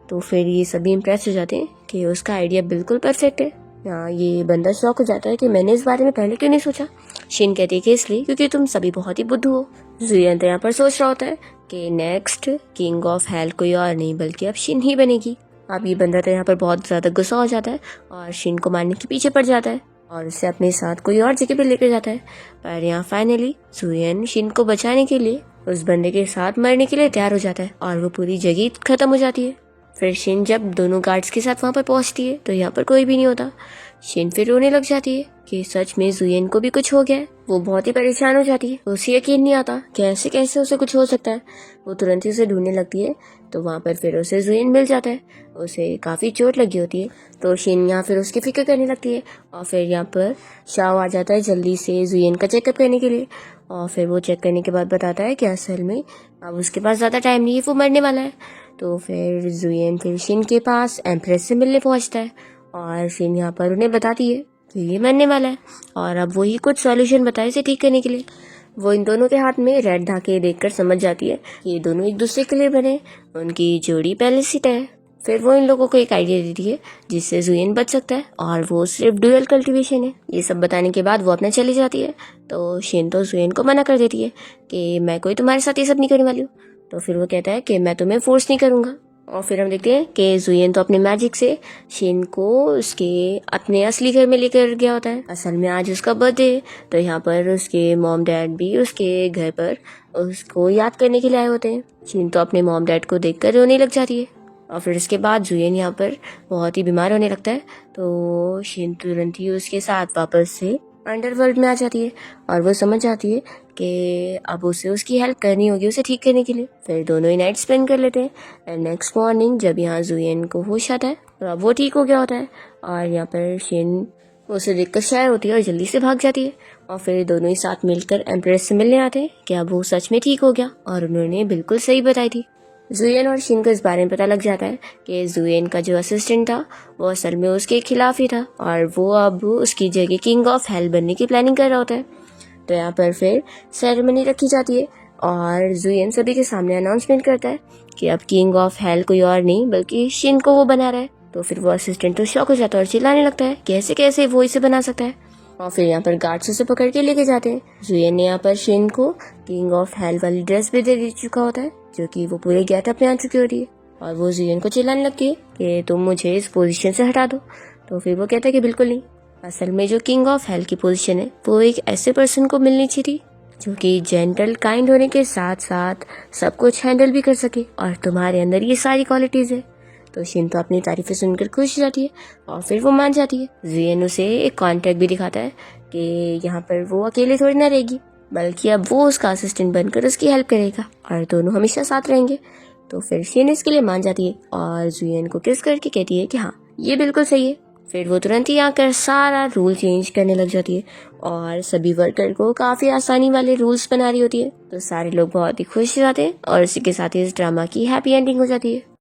तो फिर ये सभी इम्प्रेस हो जाते हैं कि उसका आइडिया बिल्कुल परफेक्ट है। यहाँ ये बंदा शॉक हो जाता है कि मैंने इस बारे में पहले क्यों नहीं सोचा। शीन कहती है कि इसलिए क्योंकि तुम सभी बहुत ही बुद्धू हो। जुयन तो यहाँ पर सोच रहा होता है कि नेक्स्ट किंग ऑफ हेल कोई और नहीं बल्कि अब शीन ही बनेगी। अब ये बंदा तो यहाँ पर बहुत ज्यादा गुस्सा हो जाता है और शीन को मारने के पीछे पड़ जाता है और उसे अपने साथ कोई और जगह पे लेकर जाता है। पर यहाँ फाइनली जुयन शीन को बचाने के लिए उस बंदे के साथ मरने के लिए तैयार हो जाता है और वो पूरी जगह खत्म हो जाती है। फिर शीन जब दोनों गार्ड्स के साथ वहाँ पर पहुँचती है तो यहाँ पर कोई भी नहीं होता। शीन फिर रोने लग जाती है कि सच में जुयन को भी कुछ हो गया है। वो बहुत ही परेशान हो जाती है, उसे यकीन नहीं आता कैसे कैसे उसे कुछ हो सकता है। वो तुरंत ही उसे ढूंढने लगती है तो वहाँ पर फिर उसे जुयन मिल जाता है। उसे काफ़ी चोट लगी होती है तो शीन यहाँ फिर उसकी फिक्र करने लगती है और फिर यहाँ पर शाओ आ जाता है जल्दी से जुयन का चेकअप करने के लिए और फिर वो चेक करने के बाद बताता है कि असल में अब उसके पास ज़्यादा टाइम नहीं है, वो मरने वाला है। तो फिर जुयन फिर शीन के पास एम्प्रेस से मिलने पहुँचता है और शीन यहाँ पर उन्हें बताती है कि ये मरने वाला है और अब वही कुछ सॉल्यूशन बताए इसे ठीक करने के लिए। वो इन दोनों के हाथ में रेड धागे देखकर समझ जाती है कि ये दोनों एक दूसरे के लिए बने, उनकी जोड़ी पहले से तय है। फिर वो इन लोगों को एक आइडिया देती है जिससे जुयन बच सकता है और वो सिर्फ ड्यूअल कल्टीवेशन है। ये सब बताने के बाद वो अपने चली जाती है तो शीन तो जुयन को मना कर देती है कि मैं कोई तुम्हारे साथ ये सब नहीं करने वाली हूँ। तो फिर वो कहता है कि मैं तुम्हें फोर्स नहीं करूँगा। और फिर हम देखते हैं कि जुयन तो अपने मैजिक से शीन को उसके अपने असली घर में लेकर गया होता है। असल में आज उसका बर्थडे है तो यहाँ पर उसके मॉम डैड भी उसके घर पर उसको याद करने के लिए आए होते हैं। शीन तो अपने मॉम डैड को देखकर रोने लग जाती है और फिर इसके बाद जुयन यहाँ पर बहुत ही बीमार होने लगता है तो शीन तुरंत ही उसके साथ वापस से अंडरवर्ल्ड में आ जाती है और वो समझ जाती है कि अब उसे उसकी हेल्प करनी होगी उसे ठीक करने के लिए। फिर दोनों ही नाइट स्पेंड कर लेते हैं एंड नेक्स्ट मॉर्निंग जब यहाँ जुयन को होश आता है तो अब वो ठीक हो गया होता है और यहाँ पर शीन उसे देखकर शायर होती है और जल्दी से भाग जाती है और फिर दोनों ही साथ मिलकर एम्प्रेस से मिलने आते हैं कि अब वो सच में ठीक हो गया और उन्होंने बिल्कुल सही बताई थी। जुयन और शिन को इस बारे में पता लग जाता है कि जुयन का जो असिस्टेंट था वो असल में उसके खिलाफ ही था और वो अब उसकी जगह किंग ऑफ हेल बनने की प्लानिंग कर रहा होता है। तो यहाँ पर फिर सेरेमनी रखी जाती है और जुयन सभी के सामने अनाउंसमेंट करता है कि अब किंग ऑफ हेल कोई और नहीं बल्कि शिन को वो बना रहा है। तो फिर वो असिस्टेंट तो शॉक हो जाता है और चिल्लाने लगता है कैसे कैसे वो इसे बना सकता है। और फिर यहाँ पर गार्ड्स उसे पकड़ के लेके जाते हैं। जुयन ने यहाँ पर शिन को किंग ऑफ हेल वाली ड्रेस भी दे चुका होता है जो कि वो पूरे गेटअप में आ चुकी होती है और वो जुयन को चिल्लाने लगती है कि तुम मुझे इस पोजीशन से हटा दो। तो फिर वो कहता है कि बिल्कुल नहीं, असल में जो किंग ऑफ हेल की पोजीशन है वो एक ऐसे पर्सन को मिलनी चाहिए जो कि जेंटल काइंड होने के साथ साथ सब कुछ हैंडल भी कर सके और तुम्हारे अंदर ये सारी क्वालिटीज है। तो शिन तो अपनी तारीफें सुनकर खुश हो जाती है और फिर वो मान जाती है। जुयन उसे एक कॉन्ट्रैक्ट भी दिखाता है कि यहाँ पर वो अकेले थोड़ी ना रहेगी बल्कि अब वो उसका असिस्टेंट बनकर उसकी हेल्प करेगा और दोनों हमेशा साथ रहेंगे। तो फिर शिन इसके लिए मान जाती है और जुयन को किस करके कहती है कि हाँ ये बिल्कुल सही है। फिर वो तुरंत ही आकर सारा रूल चेंज करने लग जाती है और सभी वर्कर को काफी आसानी वाले रूल्स बना रही होती है। तो सारे लोग बहुत ही खुश हो जाते हैं और इसी के साथ ही इस ड्रामा की हैप्पी एंडिंग हो जाती है।